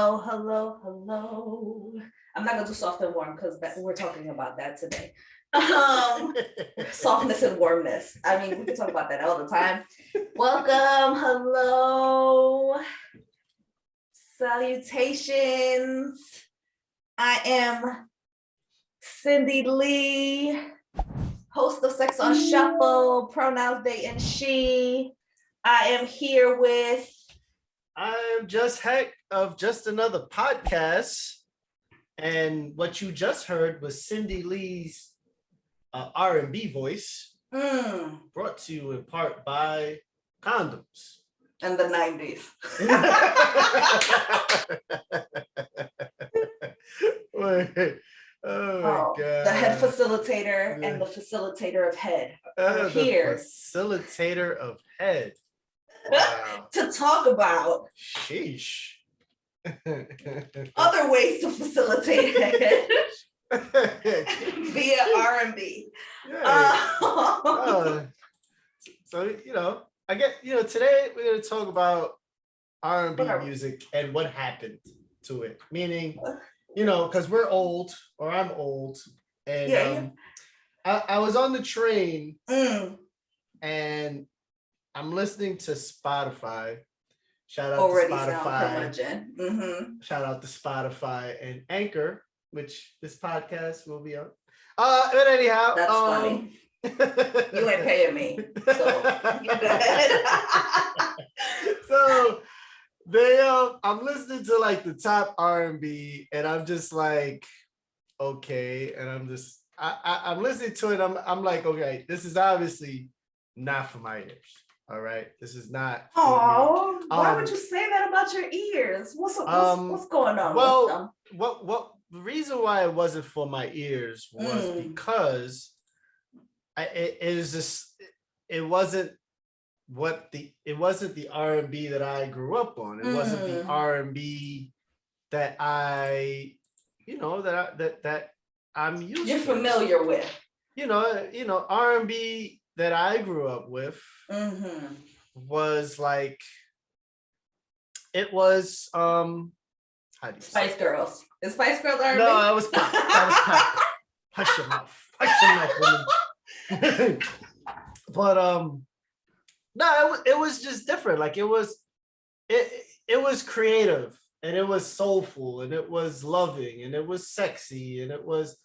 hello, hello, hello. I'm not gonna do soft and warm because we're talking about that today. Softness and warmness. I mean, we can talk about that all the time. Welcome, hello, salutations. I am Cindy Lee, host of Sex on Shuffle, pronouns they and she. I am here with. I'm just Hek of Just Another Podcast. And what you just heard was Cindy Lee's RnB voice, brought to you in part by condoms. In the 90s. Oh, God. The head facilitator and the facilitator of head are here. Facilitator of head. Wow. To talk about sheesh. Other ways to facilitate head via RnB. Yeah. So, I get, today we're going to talk about RnB music and what happened to it. Meaning, because we're old, or I'm old, and I was on the train and I'm listening to Spotify. Shout out to Spotify. Shout out to Spotify and Anchor, which this podcast will be on. But anyhow, that's funny. You ain't paying me, so you go ahead. So I'm listening to like the top RnB, and I'm just like, okay, and I'm listening to it. I'm like, okay, this is obviously not for my ears. All right, this is not. Oh, why would you say that about your ears? What's going on? Well, what the reason why it wasn't for my ears was because it wasn't the RnB that I grew up on. It wasn't the RnB that that I'm used. You're familiar with. RnB that I grew up with was like, it was how do you Spice Girls. Is Spice Girls RnB? No, that was pop. Hush your mouth. Hush your mouth, woman. But no, it was just different. Like it was creative, and it was soulful, and it was loving, and it was sexy, and it was,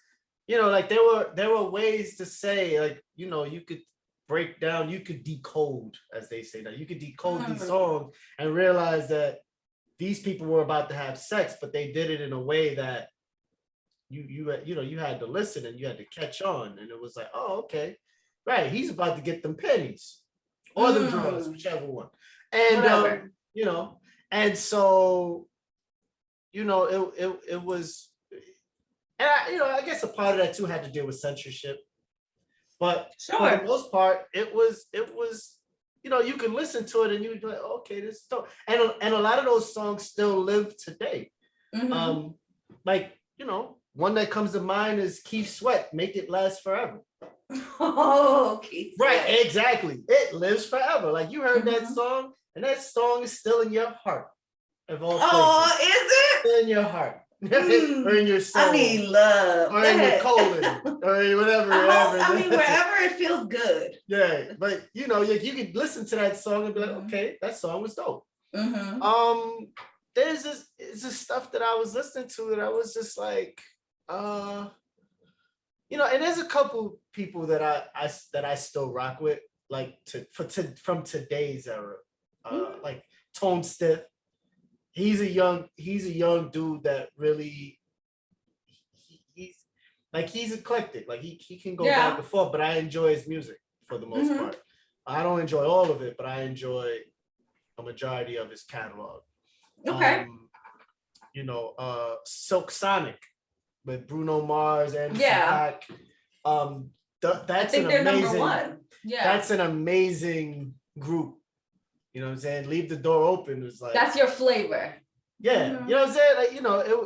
like there were ways to say, like, you could break down, you could decode, as they say now. You could decode these songs and realize that these people were about to have sex, but they did it in a way that you had to listen and you had to catch on, and it was like, oh, okay, right, he's about to get them pennies or them drugs, whichever one, and and so it was, and I guess a part of that too had to deal with censorship. But for the most part, it was, you can listen to it and you'd be like, okay, this is dope. And a lot of those songs still live today. Like, one that comes to mind is Keith Sweat, Make It Last Forever. Oh, Keith Sweat. Right, exactly. It lives forever. Like, you heard that song, and that song is still in your heart. Of all places. Oh, is it? Still in your heart. Or in your soul. I mean, love. Or in your colon. Or whatever. I mean, wherever it feels good. Yeah, but you could listen to that song and be like, okay, that song was dope. There's this stuff that I was listening to that I was just like, and there's a couple people that I still rock with, like from today's era, like Tone Stiff. He's a young dude that really, he's eclectic. Like he can go back and forth, but I enjoy his music for the most part. I don't enjoy all of it, but I enjoy a majority of his catalog. Okay. Silk Sonic with Bruno Mars and Pac. That's an amazing. Number one. Yeah. That's an amazing group. You know what I'm saying? Leave the door open. It's like, that's your flavor. Yeah. You know what I'm saying? Like,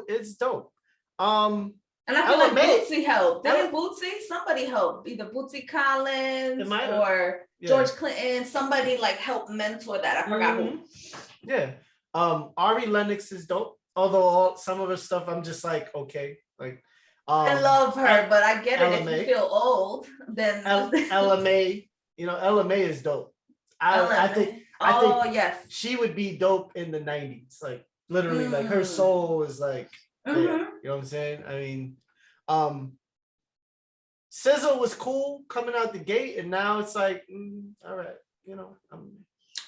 it's dope. And I feel like Bootsy helped. Didn't Bootsy? Somebody helped. Either Bootsy Collins or George Clinton. Somebody like helped mentor that. I forgot who. Yeah. Ari Lennox is dope. although some of her stuff I'm just like, okay, like I love her, but I get it. LMA. If you feel old, then LMA, LMA is dope. I think yes, she would be dope in the 90s. Like literally, like her soul is like there, you know what I'm saying? I mean, SZA was cool coming out the gate, and now it's like, all right,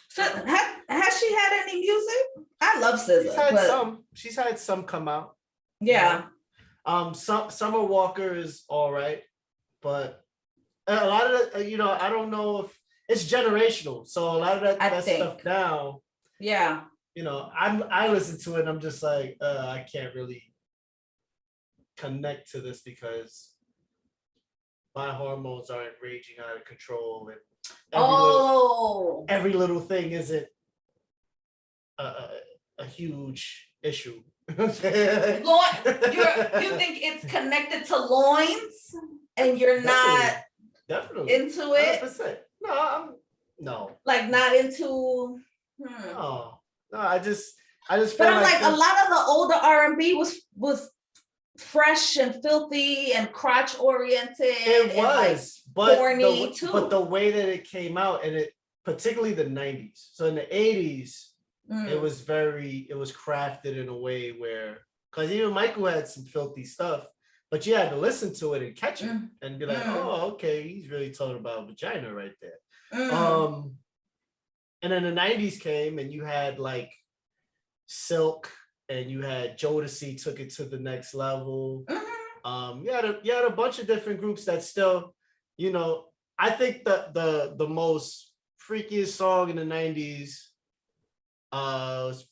So has she had any music? I love SZA. She's had some come out. Yeah. Summer Walker is all right, but a lot of the, I don't know if it's generational. So a lot of that stuff now. Yeah. I listen to it and I'm just like, I can't really connect to this because my hormones aren't raging out of control, and every little thing isn't a huge issue. You think it's connected to loins and you're definitely into it? 100%. No. Like not into. No, I just feel but I'm like a lot of the older R&B was fresh and filthy and crotch oriented. It was, but corny too. But the way that it came out, and it particularly the 90s. So in the 80s, it was crafted in a way where, because even Michael had some filthy stuff, but you had to listen to it and catch it and be like, oh, okay, he's really talking about vagina right there. And then the 90s came and you had like Silk and you had Jodeci took it to the next level. You had a bunch of different groups that still, I think the most freakiest song in the 90s was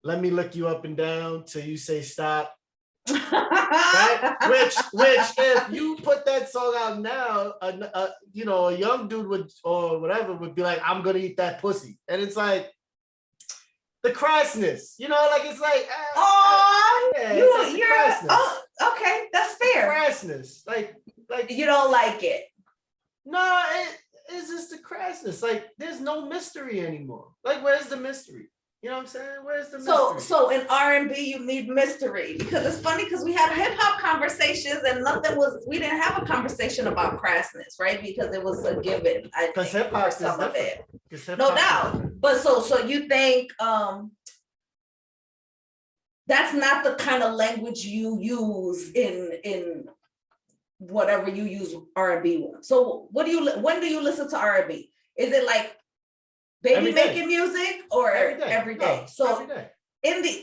Let Me Lick You Up and Down Till You Say Stop. Right? Which if you put that song out now, a young dude would would be like, I'm gonna eat that pussy. And it's like the crassness, like it's like okay, that's fair. Crassness. Like you don't like it. No, it's just the crassness. Like there's no mystery anymore. Like where's the mystery? You know what I'm saying? Where's the mystery? So in R&B you need mystery, because it's funny because we had hip hop conversations and we didn't have a conversation about crassness, right? Because it was a given. Because hip hop is some of different. it. No doubt. But so you think that's not the kind of language you use in whatever you use R&B with. So when do you listen to R&B? Is it like baby making music or every day? No, so every day.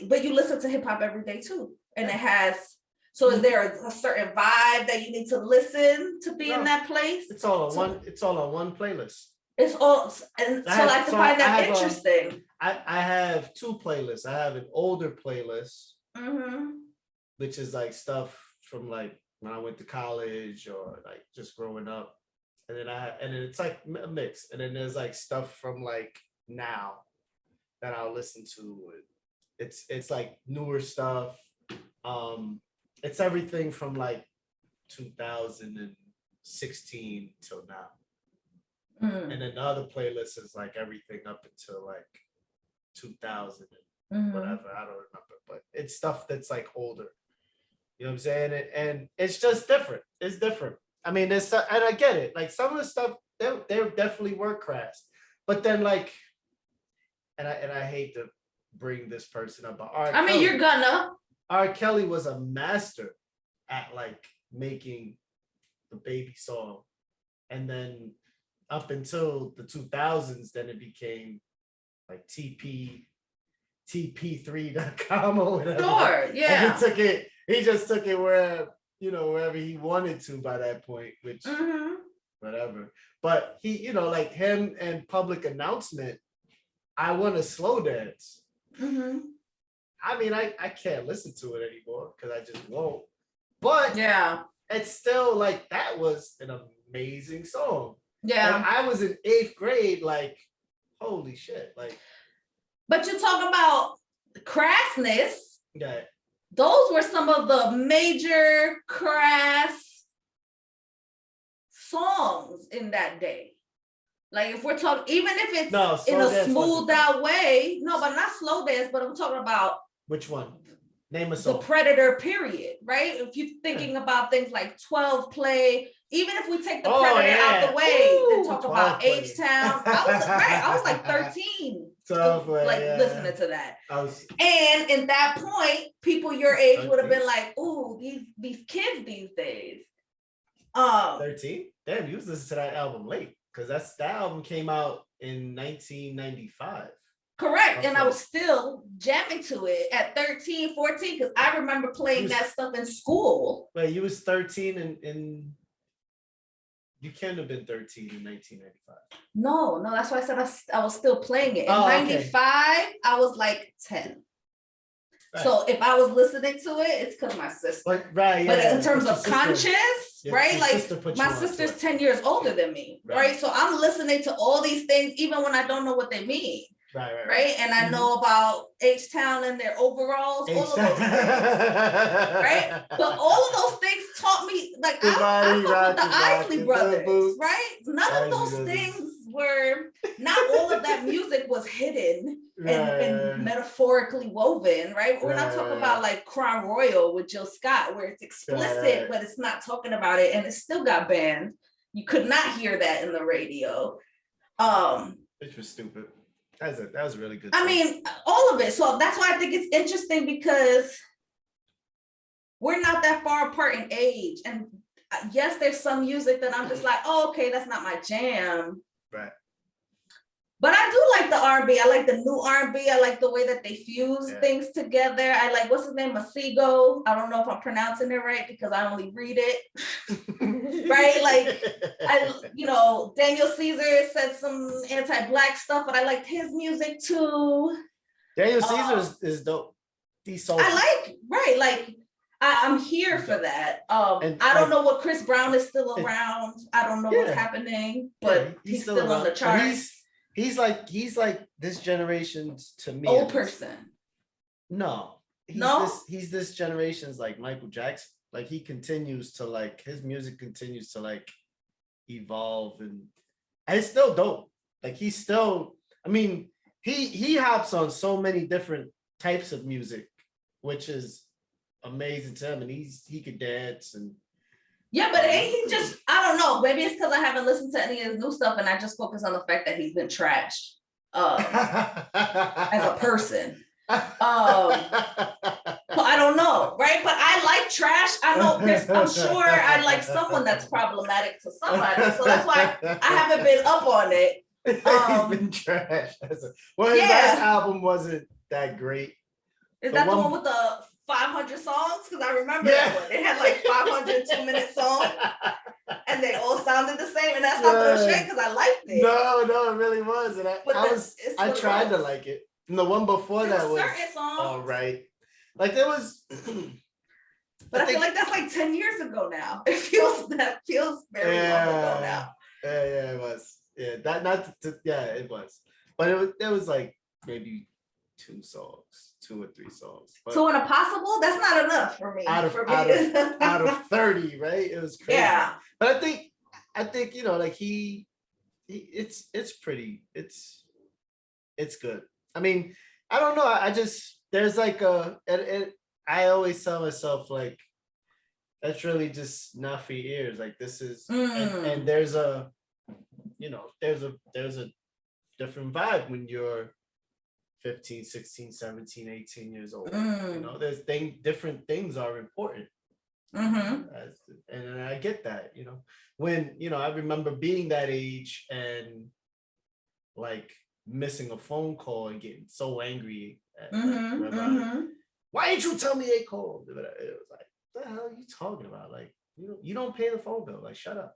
But you listen to hip hop every day too. And it has, so is there a certain vibe that you need to listen to be in that place? It's all on one playlist. It's all, and so I find that interesting. I have two playlists. I have an older playlist, which is like stuff from like when I went to college or like just growing up. And then it's like a mix. And then there's like stuff from like now that I'll listen to. It's like newer stuff. It's everything from like 2016 till now. And then the other playlist is like everything up until like 2000 and whatever. I don't remember, but it's stuff that's like older. You know what I'm saying? And it's just different. It's different. I mean, and I get it. Like some of the stuff, they definitely were crass. But then like, and I hate to bring this person up, but you're gonna. R. Kelly was a master at like making the baby song. And then up until the 2000s, then it became like TP3.com or whatever. Sure, yeah. And he just took it wherever he wanted to by that point, which whatever. But he, like him and Public Announcement, I Want to Slow Dance. I mean, I can't listen to it anymore because I just won't. But yeah, it's still like that was an amazing song. Yeah. And I was in 8th grade, like, holy shit. Like, but you talk about crassness. Yeah. Those were some of the major crass songs in that day. Like if we're talking, even if it's in a smoothed out way, no, but not slow dance, but I'm talking about Which one? Name a The song. Predator period, right? If you're thinking about things like 12 play, even if we take the Oh, Predator out yeah. the way Ooh, and talk 12 about play. H-Town, I was like 13, 12 play, like yeah. listening to that. And in that point, people your age would have been like, "Ooh, these kids these days." 13? Damn, you was listening to that album late, because that album came out in 1995. Correct. Okay. And I was still jamming to it at 13, 14, because I remember playing that stuff in school. Wait, you was 13 and you can't have been 13 in 1995. No, that's why I said I was still playing it. In 95, I was like 10. Right. So if I was listening to it, it's because my sister. But in terms of conscious, right? Like my sister's 10 years older than me, right? So I'm listening to all these things, even when I don't know what they mean. Right. And I know about H-Town and their overalls, all of those things. Right. But all of those things taught me, like I fuck with the Isley Brothers, right? None of those things were, not all of that music was hidden and metaphorically woven, right? We're not talking about like Crown Royal with Jill Scott, where it's explicit, but it's not talking about it, and it still got banned. You could not hear that in the radio. Which was stupid. That was a really good song. I mean, all of it. So that's why I think it's interesting, because we're not that far apart in age. And yes, there's some music that I'm just like, oh, okay, that's not my jam. Right. But I do like the R&B. I like the new R&B. I like the way that they fuse things together. I like, what's his name? Masego. I don't know if I'm pronouncing it right because I only read it. Right? Like, Daniel Caesar said some anti-Black stuff, but I liked his music too. Daniel Caesar is dope. He's so I'm here for that. I don't know what Chris Brown is still around. I don't know what's happening, but he's still on the charts. He's like this generation's, to me, old person. No, he's this generation's like Michael Jackson. Like he continues to like, his music continues to like evolve, and it's still dope. Like he's still, I mean, he hops on so many different types of music, which is amazing to him, and he could dance and. Yeah, but he just, I don't know. Maybe it's because I haven't listened to any of his new stuff, and I just focus on the fact that he's been trashed as a person. So I don't know, right? But I like trash. I know I'm sure I like someone that's problematic to somebody. So that's why I haven't been up on it. He's been trashed. His last album wasn't that great. Is that the one with the 500 songs? Because I remember that one. It had like 500 2-minute songs, and they all sounded the same. And that's not the shit, because I liked it. No, it really was. And I tried to like it. And the one before that was all right. Like there was, but I feel like that's like 10 years ago now. It feels very long ago now. Yeah, it was. Yeah, it was. But it was like maybe 2 or 3 songs. But so in a possible, that's not enough for me. Out of 30, right? It was crazy. Yeah. But I think like it's pretty. It's good. I mean, I don't know. I just, there's like I always tell myself like, that's really just not for your ears. Like this is, and there's a different vibe when you're 15, 16, 17, 18 years old. There's different things are important. And I get that, when, I remember being that age and like missing a phone call and getting so angry at why didn't you tell me they called? It was like, what the hell are you talking about? Like, you don't pay the phone bill. Like, shut up.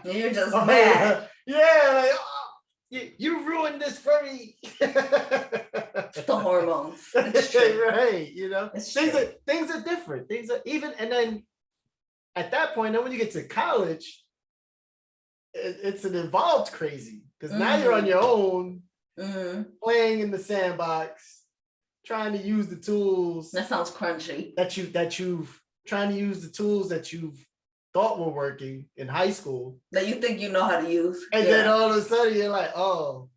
You're just mad. Yeah, like, you ruined this for me. It's the hormones. It's true. Right, things are different. Things are even, and then at that point, then when you get to college, it's an evolved crazy, because now you're on your own, playing in the sandbox, trying to use the tools. That sounds crunchy. That you've trying to use the tools that you've thought were working in high school, that you think you know how to use, and then all of a sudden you're like, oh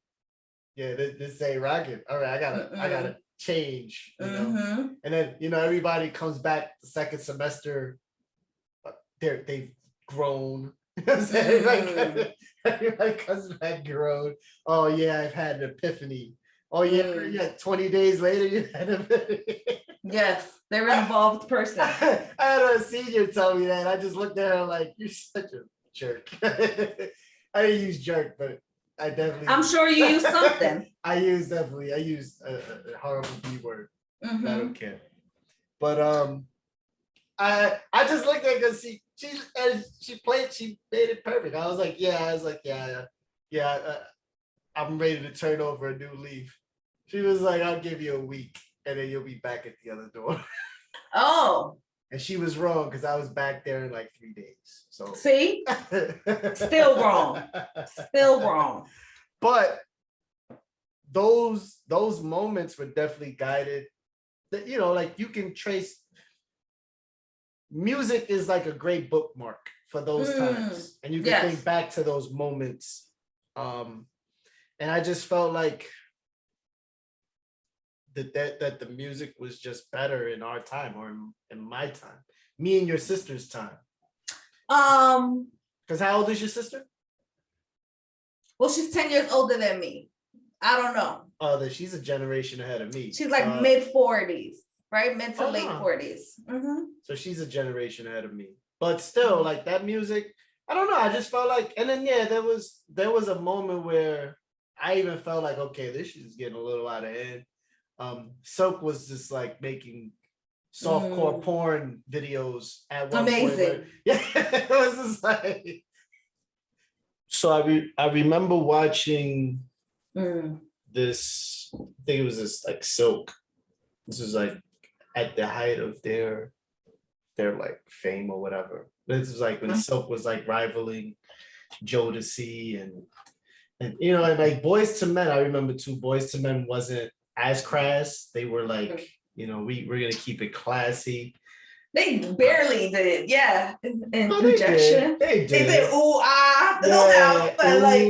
yeah, this ain't rocking. All right, I gotta change, you know. Mm-hmm. And then, you know, everybody comes back the second semester, they've grown. You know what I'm saying? Everybody comes back grown. Oh yeah, I've had an epiphany. Oh yeah, yeah. 20 days later, you had an epiphany. Yes, they're an evolved person. I had a senior tell me that. I just looked at her like, you're such a jerk. I didn't use jerk, but I definitely. I'm sure you used something. I used a horrible B word. Mm-hmm. I don't care. But I just looked at her because she made it perfect. I was like, yeah, I'm ready to turn over a new leaf. She was like, I'll give you a week and then you'll be back at the other door. Oh. And she was wrong because I was back there in like 3 days. So see, still wrong. Still wrong. But those moments were definitely guided. That, you know, like you can trace. Music is like a great bookmark for those times, and you can think back to those moments. And I just felt like that the music was just better in our time, or in my time, me and your sister's time. Because how old is your sister? Well, she's 10 years older than me. I don't know. Oh, that she's a generation ahead of me. She's like mid-40s, right? Mid to late 40s. Mm-hmm. So she's a generation ahead of me. But still, like that music, I don't know. I just felt like, and then there was a moment where I even felt like, okay, this is getting a little out of hand. Silk was just like making softcore porn videos at one point. Where, it was just like. So I remember watching this. I think it was this like Silk. This was like at the height of their like fame or whatever. This was like when Silk was like rivaling Jodeci and you know, and like Boys to Men. I remember too. Boys to Men wasn't as crass. They were like, you know, we're gonna keep it classy. They barely did, yeah. Injection. They did. Ooh, ah, no doubt. But like,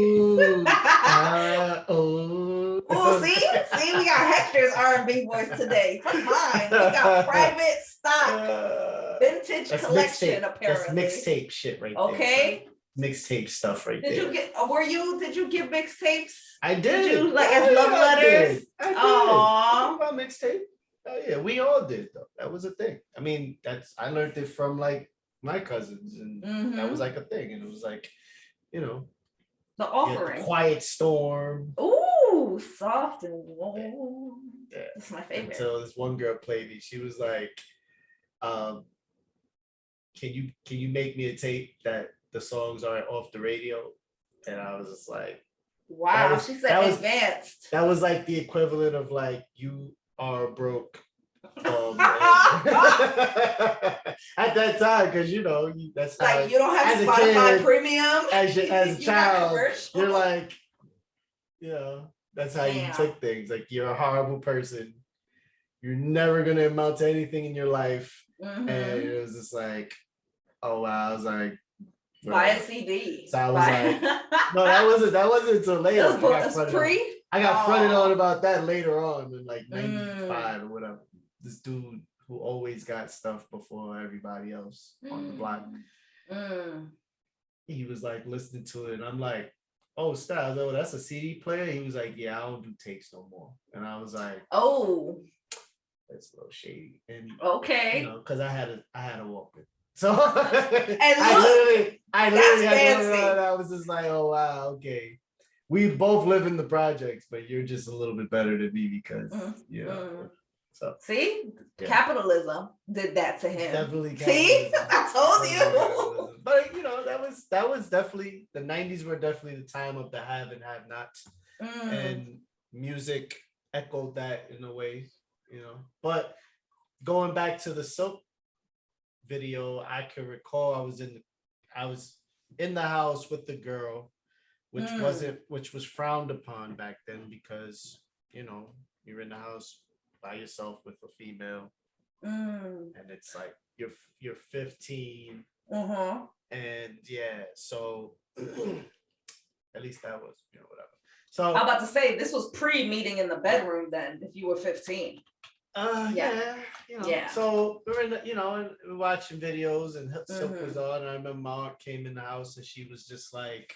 ooh, see, we got Hector's R&B voice today. Come on, we got private stock, vintage collection. Apparently, that's mixtape shit right there. Okay. Mixtape stuff right there. Did you give mixtapes? I did. Did you like as love letters? I did. Aww. About mixtape. Oh yeah, we all did though. That was a thing. I mean, I learned it from like my cousins, and that was like a thing. And it was like, you know, the offering. Quiet Storm. Ooh, soft and warm. Yeah. That's my favorite. Until this one girl played me. She was like, can you make me a tape that the songs are off the radio? And I was just like, wow, she said advanced. That was like the equivalent of like, you are broke. At that time, because you know, that's like you don't have Spotify Premium. As a child, you're like, you know, that's how you took things. Like you're a horrible person. You're never gonna amount to anything in your life. And it was just like, oh wow, I was like, buy a CD. So I was like, no, that wasn't until later. I got fronted on about that later on in like 95 or whatever. This dude who always got stuff before everybody else on the block. He was like listening to it, and I'm like, oh, Styles, oh, that's a CD player? He was like, yeah, I don't do tapes no more. And I was like, oh, that's a little shady. And you know, because I had a Walkman. So I literally had one around. I was just like, oh wow, okay. We both live in the projects, but you're just a little bit better than me because you know. So see, capitalism did that to him. Definitely. See, I told you. But you know, that was definitely, the 90s were definitely the time of the have and have not, and music echoed that in a way, you know. But going back to the Silk video, I can recall I was in the house with the girl, which was frowned upon back then because, you know, you're in the house by yourself with a female, and it's like you're 15, and yeah, so at least that was, you know, whatever. So I'm about to say this was pre-meeting in the bedroom then, if you were 15. yeah, you know. Yeah. So we were in the, you know, and we were watching videos and Silk Mhm. was on. And I remember my aunt came in the house and she was just like,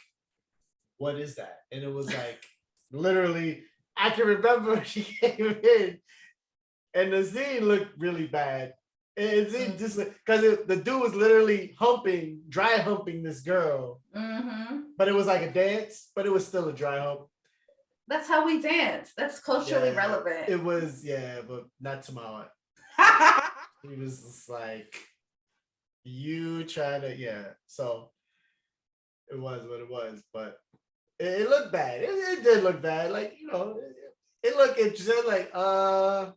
"What is that?" And it was like literally, I can remember she came in and the scene looked really bad. And it just because the dude was literally humping, dry humping this girl, but it was like a dance, but it was still a dry hump. That's how we dance. That's culturally Yeah, relevant. it was, yeah, but not to my aunt. He was just like, you trying to, yeah. So it was what it was, but it looked bad. It did look bad. Like, you know, it looked interesting. Like, But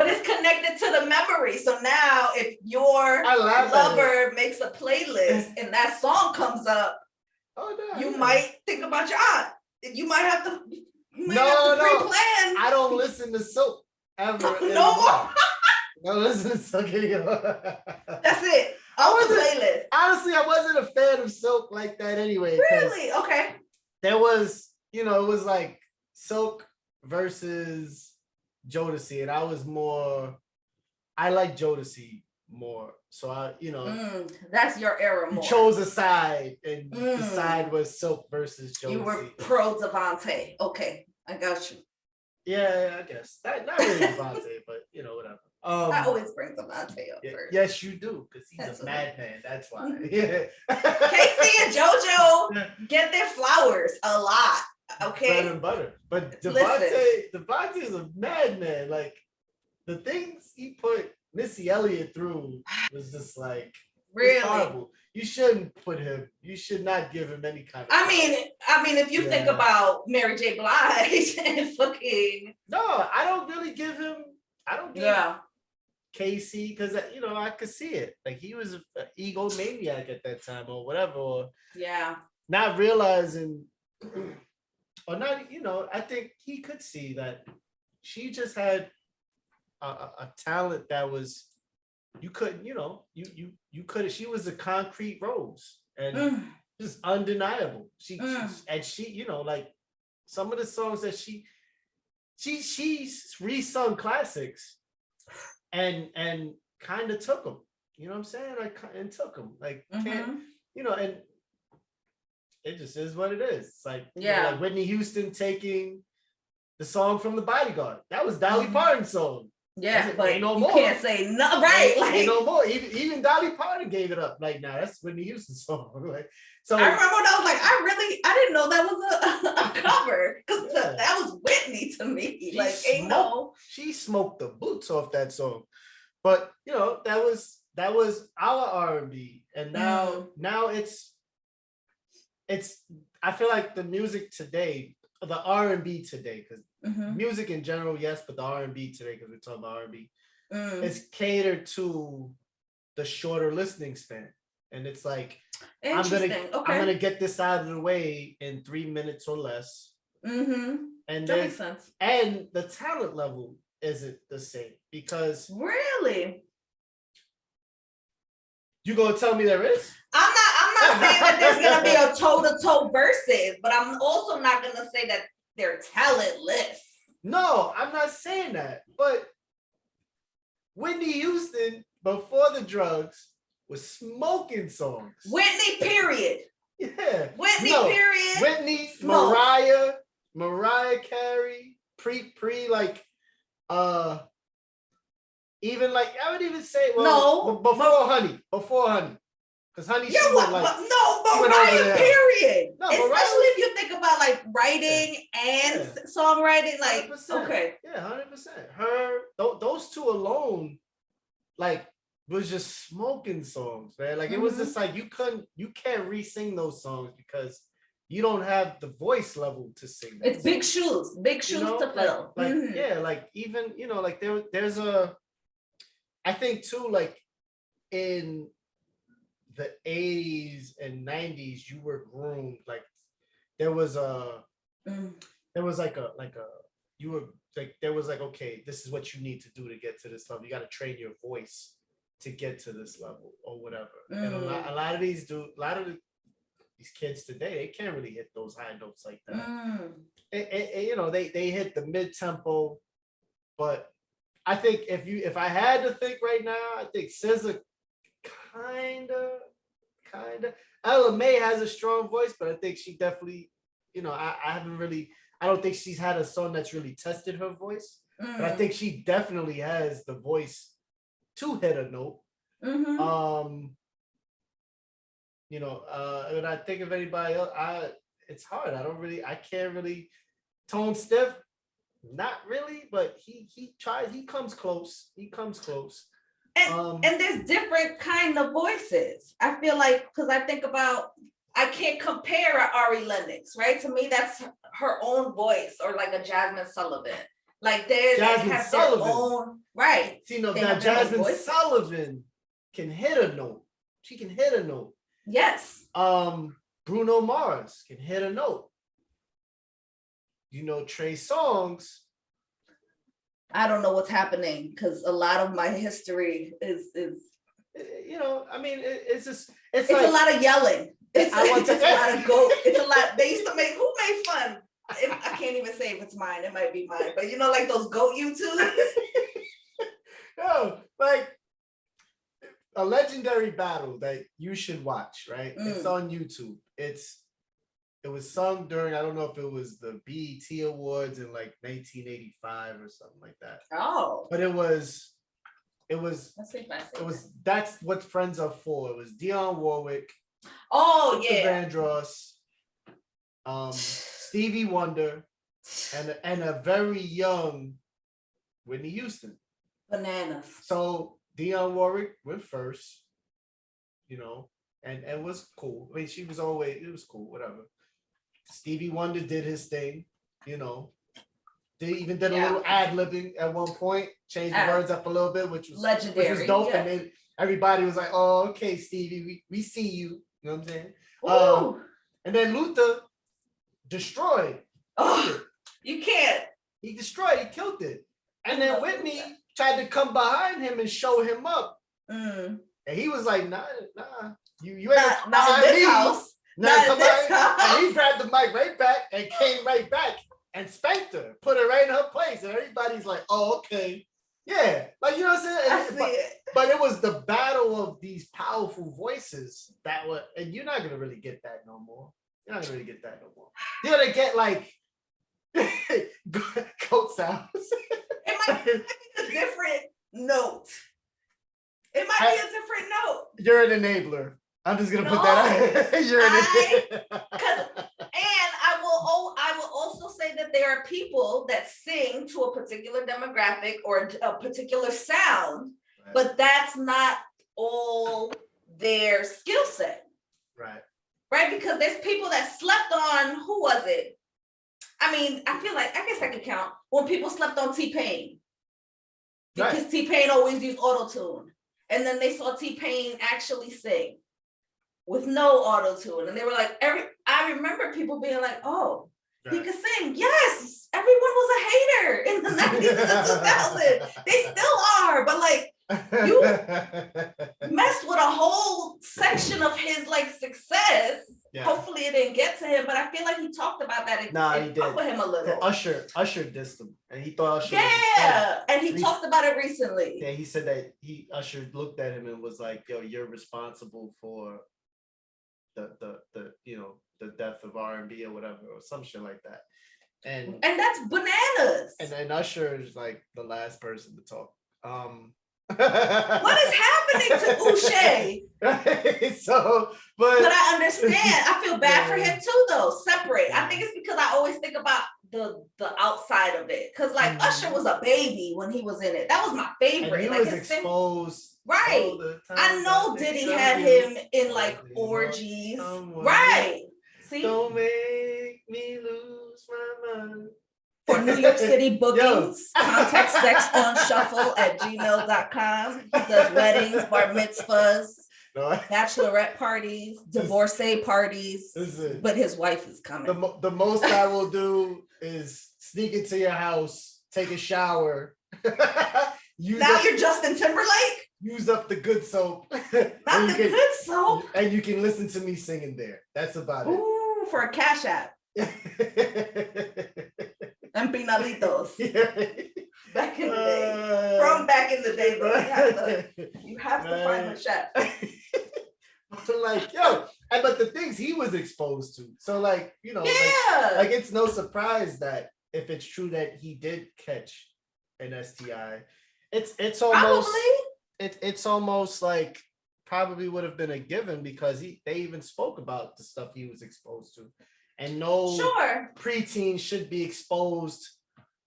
it's connected to the memory. So now if your lover makes a playlist and that song comes up, oh, no, you might think about your aunt. You might have to, no, pre-plan. I don't listen to Silk ever. No more. No, listen to Silk anymore. That's it. Off the playlist. Honestly, I wasn't a fan of Silk like that anyway. Really? Okay. There was, you know, it was like Silk versus Jodeci, and I was more, I like Jodeci more. So I, you know, that's your era more. You chose a side, and the side was Silk versus Jodeci. You were pro Devontae. Okay, I got you. Yeah, I guess. Not really Devontae, but you know, whatever. I always bring Devontae up first. Yes, you do, because he's a madman. That's why. Yeah. Casey and JoJo get their flowers a lot. Okay. Bread and butter. But Devontae is a madman. Like the things he put Missy Elliott through was just like really horrible. You shouldn't put him. You should not give him any kind of. I mean, if you think about Mary J. Blige and fucking. No, I don't really give him. I don't give Casey, because you know I could see it. Like he was an egomaniac at that time, or whatever. Or not realizing, or not. You know, I think he could see that she just had a talent that was. You couldn't, you know, you could. She was a concrete rose and just undeniable. She, you know, like some of the songs that she's re-sung classics and kind of took them. You know what I'm saying? Like and took them. Like can't, you know, and it just is what it is. It's like you know, like Whitney Houston taking the song from The Bodyguard. That was Dolly Parton's song. Yeah, but ain't no more. Can't say no, right? Ain't no more. Even Dolly Parton gave it up. Like, nah, that's Whitney Houston's song. Like, so I remember when I was like, I didn't know that was a cover because that was Whitney to me. Like, she smoked the boots off that song. But you know, that was our R&B, and now it's. I feel like the music today, the R&B today, because music in general, yes, but the R&B today, because we're talking about R&B, it's catered to the shorter listening span, and it's like I'm gonna get this out of the way in 3 minutes or less, and that makes sense. And the talent level isn't the same because really, you gonna tell me there is? I'm not saying that there's gonna be a toe-to-toe versus, but I'm also not gonna say that they're talentless. No, I'm not saying that. But Whitney Houston, before the drugs, was smoking songs. Whitney, period. Yeah. Whitney, period. Whitney, smoke. Mariah Carey, pre like even like I would even say before Honey. Because Honey, Mariah, period. No, especially Mariah, if you think about like writing and songwriting, like 100%. Okay. Yeah, 100%. Her, those two alone, like, was just smoking songs, man. Like it was just like you can't re-sing those songs because you don't have the voice level to sing. It's big shoes to fill. Like yeah, like even you know, like there's a, I think too, like in the 80s and 90s, you were groomed. Like there was okay, this is what you need to do to get to this level. You got to train your voice to get to this level or whatever. And a lot of these kids today, they can't really hit those high notes like that. Mm. You know, they hit the mid tempo, but I think if I had to think right now, I think SZA kinda. Ella May has a strong voice, but I think she definitely, you know, I don't think she's had a song that's really tested her voice, but I think she definitely has the voice to hit a note. You know, when I think of anybody else, it's hard. I can't really. Tone Stiff, not really, but he tries. He comes close. And there's different kind of voices. I feel like, because I think about, I can't compare a Ari Lennox, right? To me, that's her own voice, or like a Jasmine Sullivan. Like they have Sullivan. Their own, right? See, no, now Jasmine Sullivan can hit a note. She can hit a note. Yes. Bruno Mars can hit a note. You know, Trey Songz. I don't know what's happening because a lot of my history is you know, I mean, it's like, a lot of yelling. It's a lot of goat. It's a lot. They used to make, who made fun? I can't even say if it's mine. It might be mine, but you know, like those goat YouTubes. No, like a legendary battle that you should watch. Right? It's on YouTube. It was sung during, I don't know if it was the BET Awards in like 1985 or something like that. Oh. But it was. Let's see if I see it. That's what Friends Are For. It was Dionne Warwick. Oh, Luther yeah. Vandross, Stevie Wonder, and a very young Whitney Houston. Bananas. So Dionne Warwick went first, you know, and it was cool. I mean, it was cool, whatever. Stevie Wonder did his thing, you know. They even did a little ad-libbing at one point, changed the words up a little bit, which was legendary, which was dope. Yeah. And then everybody was like, "Oh, okay, Stevie, we see you." You know what I'm saying? And then Luther destroyed. Oh, you can't. He destroyed. He killed it. And then Whitney tried to come behind him and show him up. And he was like, "Nah, you ain't not in this house. Not in this house." And he grabbed the mic right back and came right back and spanked her, put her right in her place. And everybody's like, "Oh, okay." Yeah, like, you know what I'm saying? But it was the battle of these powerful voices that were, and you're not gonna really get that no more. You're gonna get like goat sounds. It might be a different note. It might be a different note. You're an enabler. I'm just gonna put that out. You're an enabler. And I will also say that there are people that sing to a particular demographic or a particular sound, but that's not all their skill set. Right? Because there's people that slept on, who was it? I mean, I guess I could count when people slept on T-Pain. Because T-Pain always used auto-tune. And then they saw T-Pain actually sing with no auto-tune. And they were like, I remember people being like, "Oh, he could sing." Yes, everyone was a hater in the 90s and the 2000s. They still are, but like, you messed with a whole section of his like success. Hopefully it didn't get to him, but I feel like he talked about that. He did. With him a little. Usher dissed him, and he thought Usher. Yeah, and he talked about it recently. Yeah, he said that Usher looked at him and was like, "Yo, you're responsible for the you know, the death of RnB or whatever, or some shit like that." And that's bananas. And then Usher is like the last person to talk. What is happening to Uche? So, but I understand. I feel bad for him too, though. Separate. I think it's because I always think about the outside of it. Because like Usher was a baby when he was in it. That was my favorite. And he was exposed. Right. I know Diddy had him in like orgies. Right. See? Don't make me lose my mind. For New York City bookings, contact sexonshuffle@gmail.com. He does weddings, bar mitzvahs, bachelorette parties, divorcee parties. But his wife is coming. The most I will do is sneak into your house, take a shower. You're Justin Timberlake? use up the good soap. Not the good soap. And you can listen to me singing there. That's about it. Ooh, for a Cash App. And pinalitos. Back in the day. From back in the day, but you have to find the chef. So like, yo, but the things he was exposed to. So like, you know, yeah. like it's no surprise that if it's true that he did catch an STI, it's almost it's almost like probably would have been a given because they even spoke about the stuff he was exposed to. And no preteen should be exposed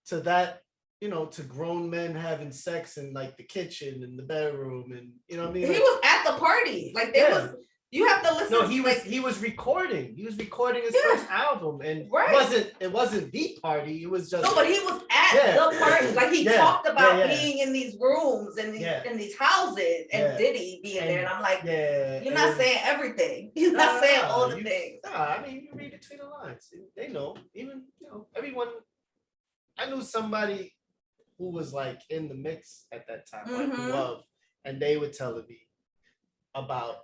to that, you know, to grown men having sex in like the kitchen and the bedroom, and you know what I mean? He was at the party. Like they was, you have to listen. No, he was recording. He was recording his first album, and it wasn't the party. It was just but he was at the party. Like he talked about being in these rooms and in these houses, and Diddy being there. And I'm like, you're not saying everything. You're not saying all the things. I mean, you read between the lines. They know. Even everyone. I knew somebody who was like in the mix at that time, like Love, and they were telling me about.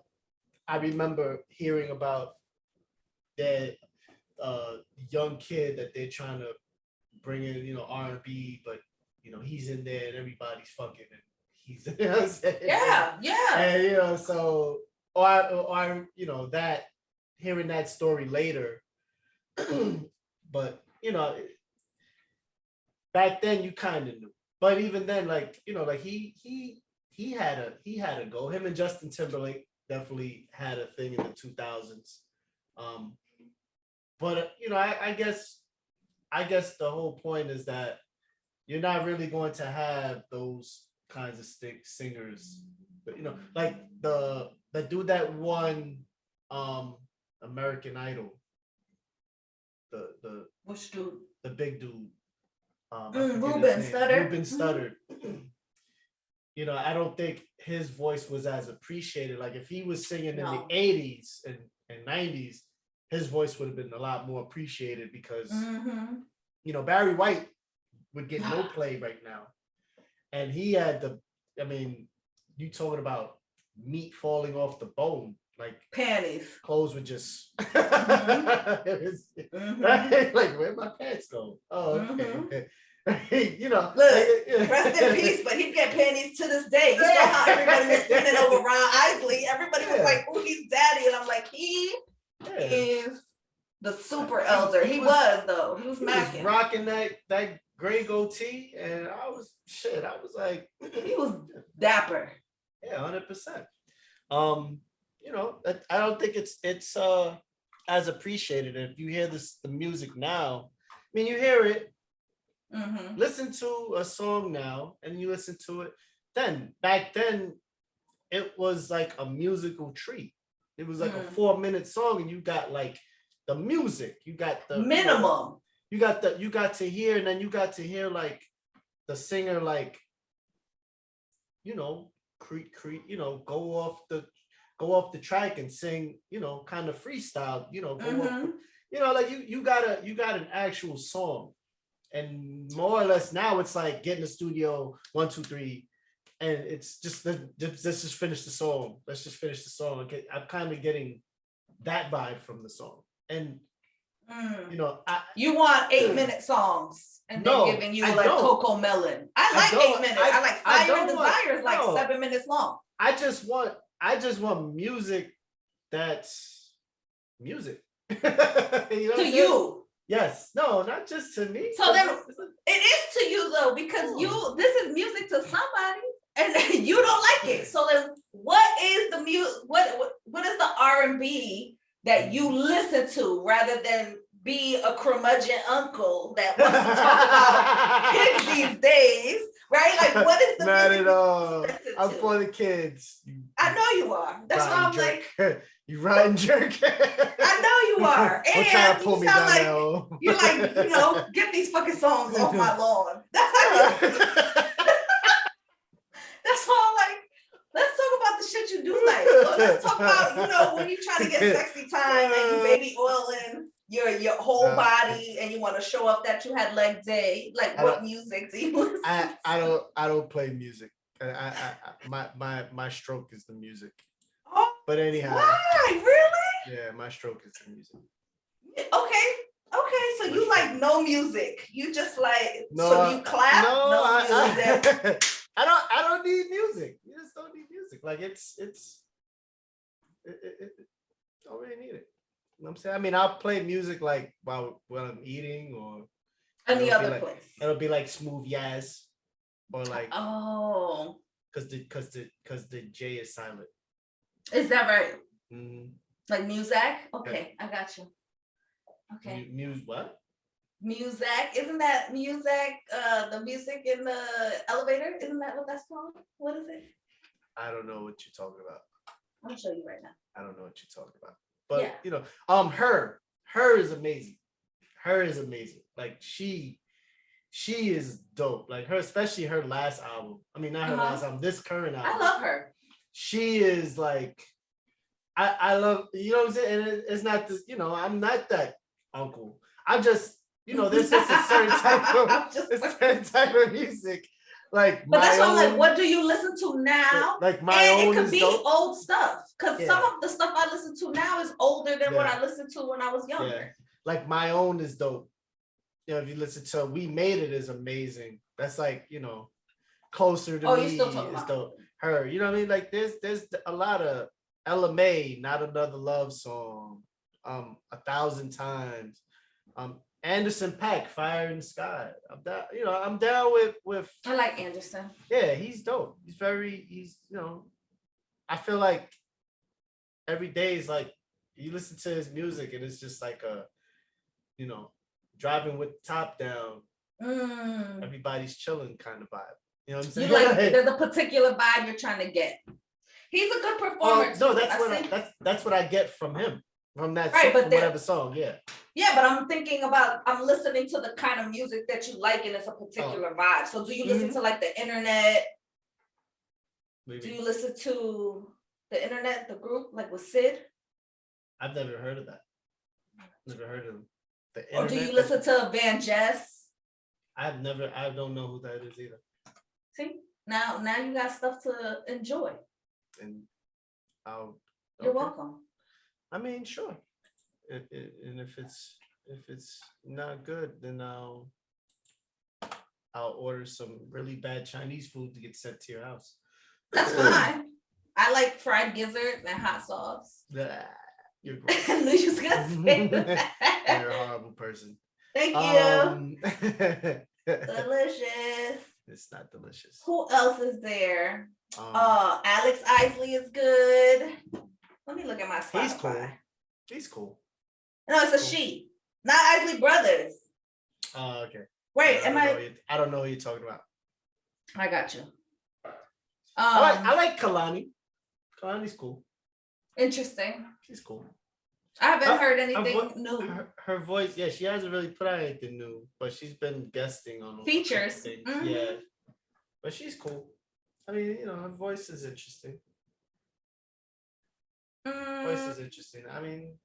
I remember hearing about that young kid that they're trying to bring in, you know, R&B, but you know he's in there and everybody's fucking, and he's, you know what I'm saying? And you know, so or you know that hearing that story later, but you know, back then you kind of knew, but even then, like you know, like he had a go. Him and Justin Timberlake definitely had a thing in the 2000s, but you know, I guess the whole point is that you're not really going to have those kinds of singers, but you know, like the dude that won American Idol, the which dude? The big dude, Ruben Studdard. You know, I don't think his voice was as appreciated. Like if he was singing in the 80s and 90s, his voice would have been a lot more appreciated because, you know, Barry White would get no play right now. And he had I mean, you talking about meat falling off the bone, like panties. Clothes would just, it was, right? Like, where'd my pants go? Oh, okay. You know, look, rest in peace, but he'd get panties to this day. You saw how everybody was spinning over Ron Isley. Everybody was like, oh, he's daddy. And I'm like, he is the super elder. He was though. He was macking. Rocking that gray goatee. And I was like, he was dapper. Yeah, 100%. You know, I don't think it's as appreciated. If you hear the music now, I mean, you hear it. Listen to a song now and you listen to it then. Back then it was like a musical treat. It was like a 4-minute song and you got like the music, you got the minimum, you got to hear, and then you got to hear like the singer, like, you know, you know, go off the track and sing, you know, kind of freestyle, you know, go off, you know, like you got an actual song. And more or less now it's like get in the studio 1, 2, 3, and it's just let's just finish the song. Let's just finish the song. Okay, I'm kind of getting that vibe from the song, and you know, you want 8-minute songs, and then giving you like Coco Melon. I like 8 minutes. I like Fire and Desire is like 7 minutes long. I just want music that's music. You know to you. Yes. No, not just to me. So then it is to you though, because this is music to somebody and you don't like it. So then what is the music? What is the R&B that you listen to rather than be a curmudgeon uncle that wants to talk about kids these days? Right? Like what is the not music at all. I'm for the kids. I know you are. That's why I'm like you rotten jerk. I know you are. And you sound like you're like, you know, get these fucking songs off my lawn. That's how you that's why I'm like, let's talk about the shit you do like. So let's talk about, you know, when you're trying to get sexy time and you baby oiling your whole body and you want to show up that you had leg day. Like what music do you listen to? I don't play music. My stroke is the music. Oh, But anyhow. why? Really? Yeah, my stroke is the music. Okay. Okay, so you like no music. You just like no, so you clap, no music. I don't need music. You just don't need music. Like it don't really need it. You know what I'm saying? I mean, I'll play music like while I'm eating or Any other like, place. It'll be like smooth jazz or like because the J is silent. Is that right? Mm-hmm. Like music? Okay, I got you. Okay. Music what? Music, isn't that music? The music in the elevator, isn't that what that's called? What is it? I don't know what you're talking about. I'll show you right now. I don't know what you're talking about, but her is amazing. Her is amazing. Like she is dope. Like her, especially her last album. I mean, not her last album. This current album. I love her. She is like, I love. You know what I'm saying? And it's not this. I'm not that uncle. I just. There's just a certain type of music, like. But that's why I'm like, what do you listen to now? Like my own, it could be dope. old stuff, because some of the stuff I listen to now is older than what I listened to when I was younger. Yeah. Like my own is dope. If you listen to We Made It is amazing. That's like closer to me. You still talking about dope. Her, you know what I mean? Like there's a lot of LMA, Not Another Love Song, 1,000 Times. Anderson .Paak, Fire in the Sky. I'm down with. I like Anderson. Yeah, he's dope. He's I feel like every day is like you listen to his music and it's just like a, driving with the top down. Everybody's chilling kind of vibe. You know what I'm saying? You like there's a particular vibe you're trying to get. He's a good performer. No, that's what I get from him. From that right, song, whatever song, yeah. Yeah, but I'm thinking about, I'm listening to the kind of music that you like and it's a particular vibe. So do you listen to like the internet? Maybe. Do you listen to the internet, the group, like with Sid? I've never heard of that. Never heard of the internet. Or do you listen to Van Jess? I don't know who that is either. See, now you got stuff to enjoy. And you're welcome. I mean, sure. And if it's not good, then I'll order some really bad Chinese food to get sent to your house. That's fine. I like fried gizzards and hot sauce. You're gross. I knew you was gonna say that. You're a horrible person. Thank you. Delicious. It's not delicious. Who else is there? Alex Isley is good. Let me look at my Spotify. He's cool. No, it's a she. Not Isley Brothers. Oh, okay. Wait, I don't know what you're talking about. I got you. I like Kalani. Kalani's cool. Interesting. She's cool. I haven't heard anything new. Her voice, yeah, she hasn't really put out anything new, but she's been guesting on features. Things. Mm-hmm. Yeah, but she's cool. I mean, her voice is interesting. Voice is interesting. I mean,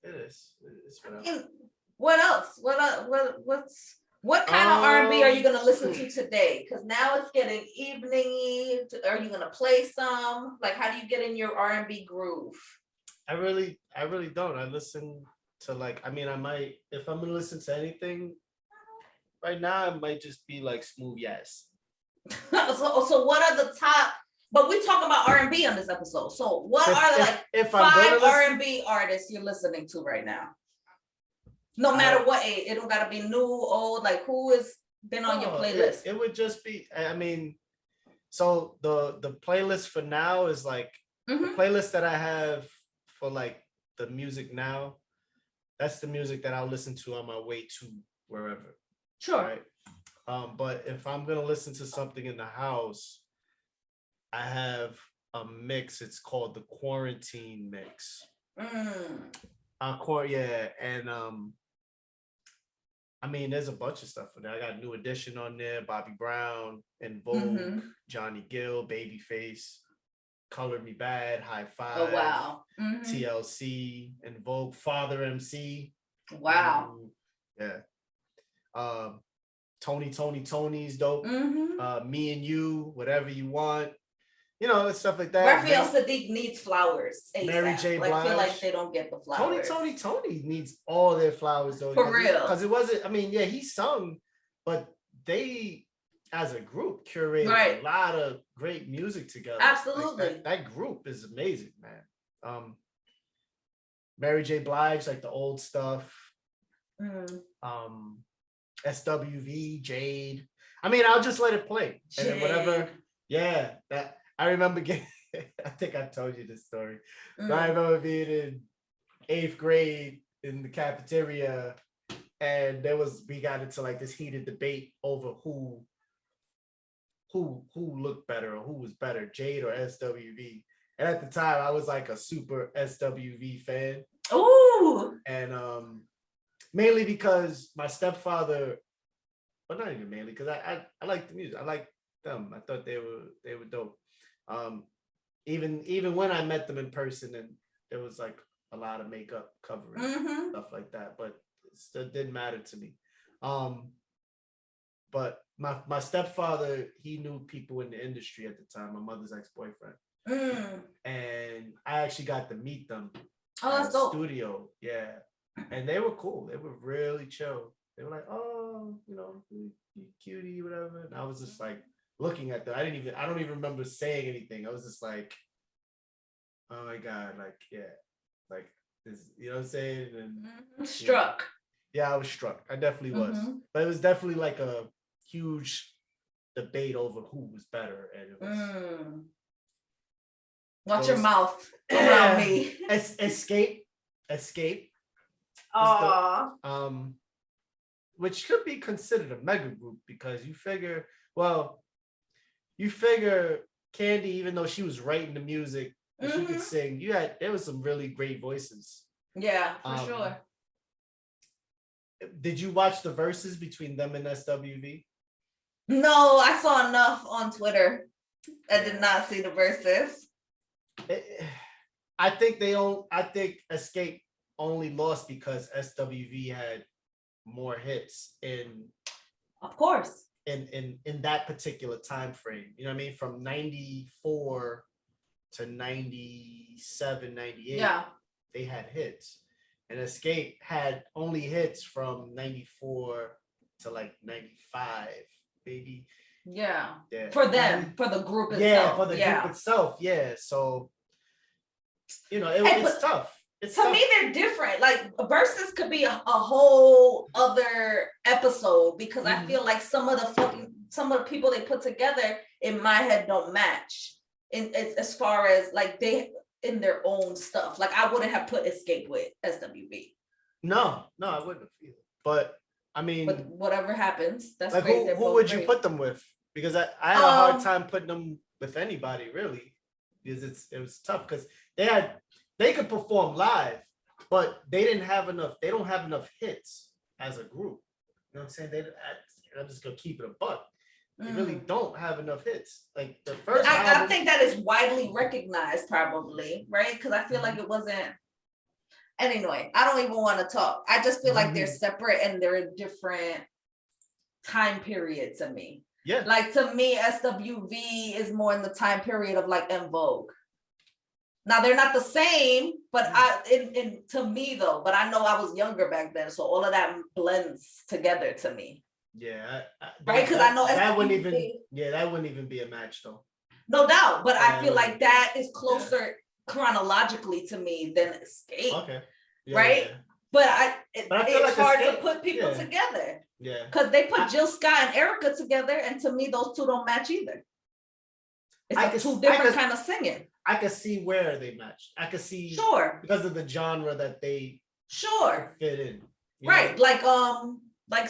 it is. It's whatever. What else? What kind of R&B are you gonna listen to today? Because now it's getting evening-y. Are you gonna play some? Like, how do you get in your R&B groove? I really don't. I listen to I might, if I'm gonna listen to anything right now, it might just be like smooth jazz. So what are the top? But we talk about R&B on this episode. So what are the 5 R&B artists you're listening to right now? No matter what age, it don't gotta be new, old. Like, who has been on your playlist? It would just be. I mean, so the playlist for now is the playlist that I have for the music now. That's the music that I'll listen to on my way to wherever. Sure. Right. But if I'm gonna listen to something in the house, I have a mix. It's called the Quarantine Mix. Yeah, and I mean, there's a bunch of stuff in there. I got New Edition on there, Bobby Brown, and Vogue, Johnny Gill, Babyface, Color Me Bad, High Five. Oh wow. TLC, and Vogue, Father MC. Wow. Yeah. Tony's dope. Mm-hmm. Me and You, Whatever You Want. You know, stuff like that. Raphael Sadiq needs flowers ASAP. Mary J. Like, I feel Blige. like they don't get the flowers. Tony needs all their flowers though. For real. Because it wasn't, I mean, yeah, he sung, but they, as a group, curated a lot of great music together. Absolutely. Like that group is amazing, man. Mary J. Blige, like the old stuff. SWV, Jade. I mean, I'll just let it play. And then whatever. Yeah, that I remember getting, I think I told you this story. But I remember being in 8th grade in the cafeteria, and we got into like this heated debate over who looked better or who was better, Jade or SWV. And at the time, I was like a super SWV fan. Ooh. And mainly because my stepfather, well, not even mainly, because I like the music. I like them. I thought they were dope. Even when I met them in person, and there was like a lot of makeup covering stuff like that, but it still didn't matter to me. But my stepfather, he knew people in the industry at the time, my mother's ex-boyfriend. And I actually got to meet them at the studio. Yeah. And they were cool. They were really chill. They were like, oh, you know, you cutie, whatever. And I was just like looking at them. I don't even remember saying anything. I was just like, oh my God, like, yeah. Like this, you know what I'm saying? And struck. Yeah, I was struck. I definitely was. But it was definitely like a huge debate over who was better. And it was watch your mouth around me. Escape. Which could be considered a mega group because you figure Candy, even though she was writing the music, she could sing. There was some really great voices. Yeah, for sure. Did you watch the verses between them and SWV? No, I saw enough on Twitter. I did not see the verses. I think Escape only lost because SWV had more hits of course in that particular time frame. You know what I mean? From 94 to 97, 98. Yeah. They had hits. And Escape had only hits from 94 to like 95, maybe. Yeah. For them, for the group itself. Yeah, for the group itself. Yeah. So, you know, it's tough. To me, they're different. Like verses could be a whole other episode because I feel like some of the people they put together in my head don't match. As far as like they in their own stuff. Like I wouldn't have put Escape with SWV. No, I wouldn't have either. But I mean, but whatever happens, that's like great. Who would you put them with? Because I had a hard time putting them with anybody really, because it was tough because they could perform live, but they don't have enough hits as a group. You know what I'm saying? I'm just gonna keep it a buck. They really don't have enough hits. Like the first album, I think that is widely recognized probably, right? Because I feel like it wasn't. Anyway, I don't even want to talk. I just feel like they're separate and they're in different time period to me. Yeah. Like to me, SWV is more in the time period of like En Vogue. Now they're not the same, but to me though, but I know I was younger back then, so all of that blends together to me. Yeah, right. Because I know that wouldn't even be a match though. No doubt, but I feel like that is closer chronologically to me than Escape. Okay. Yeah, right. Yeah. But it's like hard Escape, to put people together. Yeah. Because they put Jill Scott and Erica together, and to me, those two don't match either. It's two different kind of singing. I could see where they matched. I could see because of the genre that they fit in. Right. Know? Like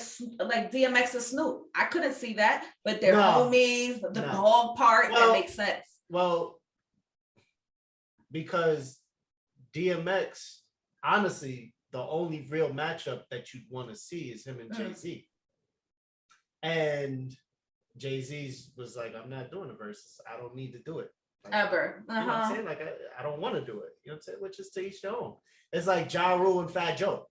DMX and Snoop. I couldn't see that, but they're homies, the dog part, that makes sense. Well, because DMX, honestly, the only real matchup that you'd want to see is him and Jay-Z. And Jay-Z's was like, I'm not doing the verses. I don't need to do it. Like, ever. You know what I'm saying? Like, I don't want to do it. You know what I'm saying? Which is to each their own. It's like Ja Rule and Fat Joe.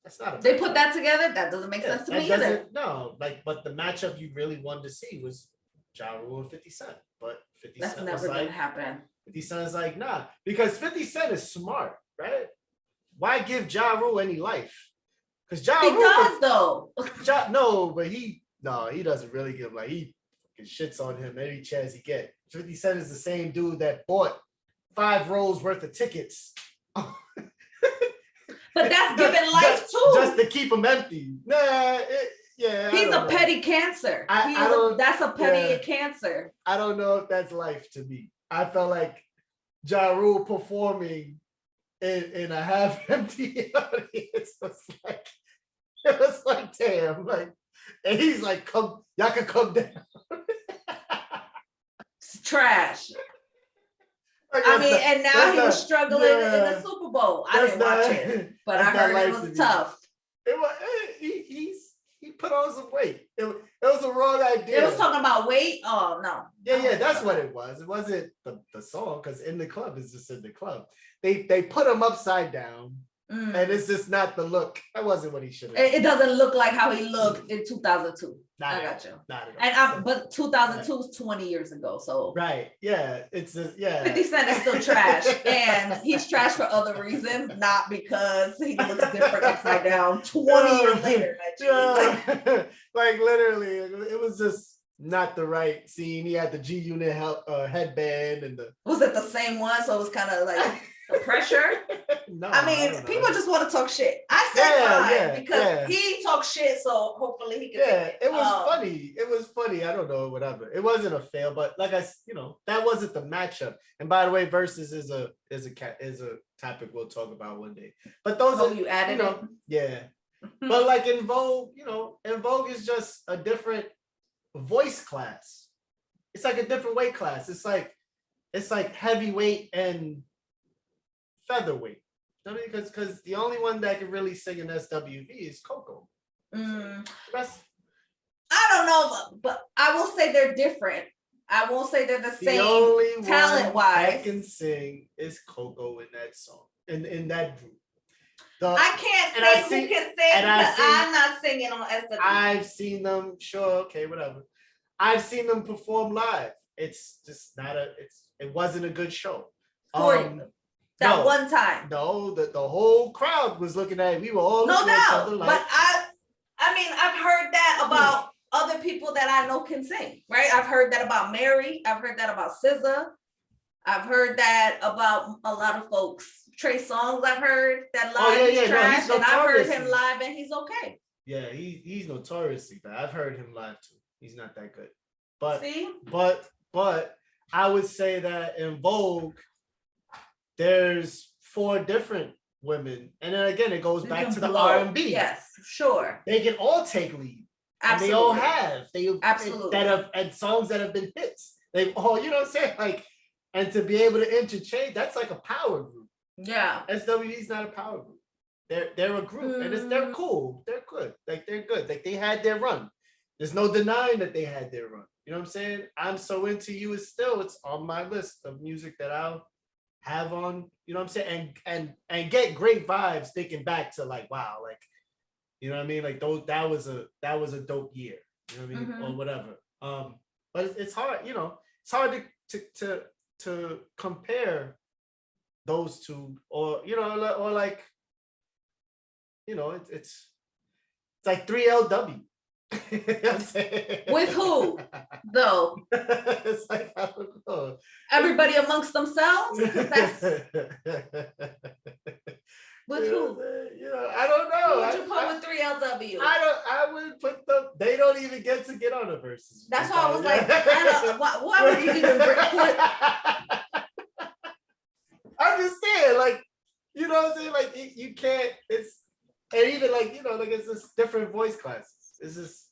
That's not a They matchup. put that together. That doesn't make sense to me either. No, like, but the matchup you really wanted to see was Ja Rule and 50 Cent. But 50 That's Cent never was gonna like, happen. 50 Cent is like, nah, because 50 Cent is smart, right? Why give Ja Rule any life? Because Ja He Rule does though. he doesn't really give him, like, he fucking shits on him every chance he get. 50 Cent is the same dude that bought 5 rows worth of tickets. But that's giving life too. Just to keep him empty. He's a petty cancer. That's a petty cancer. I don't know if that's life to me. I felt like Ja Rule performing in a half empty audience it was like damn, like, and he's like, come, y'all can come down. It's trash. I mean, and now he was struggling in the Super Bowl. I didn't watch it, but I heard it was tough. It was, he put on some weight. It was a wrong idea. It was talking about weight. Oh no. Yeah, that's what it was. It wasn't the song, because in the club is just in the club. They put him upside down, and it's just not the look. That wasn't what he should have. It doesn't look like how he looked in 2002. I got you. Not at all. But 2002 is 20 years ago, so right. Yeah, it's 50 Cent is still trash, and he's trash for other reasons, not because he looks different upside down 20 years later. Like literally, it was just not the right scene. He had the G Unit headband and was it the same one? So it was kind of like the pressure. No, I mean, people just want to talk shit. I said because he talks shit, so hopefully he can. It was funny. It was funny. I don't know, whatever. It wasn't a fail, but like that wasn't the matchup. And by the way, versus is a topic we'll talk about one day. But those are, you added it. Yeah. But like in Vogue, in Vogue is just a different voice class. It's like a different weight class. It's like heavyweight and featherweight. I mean, because the only one that can really sing in SWV is Coco. I don't know, but I will say they're different. I won't say they're the same. The only talent-wise that can sing is Coco in that song, in that group. I can't say who can sing because I'm not singing on SWV. I've seen them. Sure, okay, whatever. I've seen them perform live. It's just not it wasn't a good show. That one time. No, the whole crowd was looking at it. We were all no looking at each doubt. other like, but I mean, I've heard that about other people that I know can sing, right? I've heard that about Mary. I've heard that about SZA. I've heard that about a lot of folks. Trey Songz, I've heard that live is trash, and I've heard him live and he's okay. Yeah, he's notoriously bad. I've heard him live too. He's not that good. But see, but I would say that in Vogue, there's 4 different women, and then again it goes back to the R&B. Yes, sure. They can all take lead. Absolutely. And they all have. Absolutely. That have and songs that have been hits. They've all, you know what I'm saying? Like, and to be able to interchange, that's like a power group. Yeah. SWV's not a power group. They're a group, and they're cool. They're good. Like, they're good. Like, they had their run. There's no denying that they had their run. You know what I'm saying? I'm So Into You is still, it's on my list of music that I'll have on, you know what I'm saying? And get great vibes thinking back to like, wow, like, you know what I mean? Like that was a dope year, you know what I mean? Or whatever. But it's hard, it's hard to compare those two, or or like, it's like 3LW. You know what I'm saying? With who though? It's like, I don't know. Everybody amongst themselves? That's... With who? I don't know. Who would you put with 3LW? I would put them. They don't even get on the verses. That's why I was like, why would you even put? I'm just saying, like, you know what I'm saying? Like, you can't. It's, and even like, like it's just different voice classes. It's just.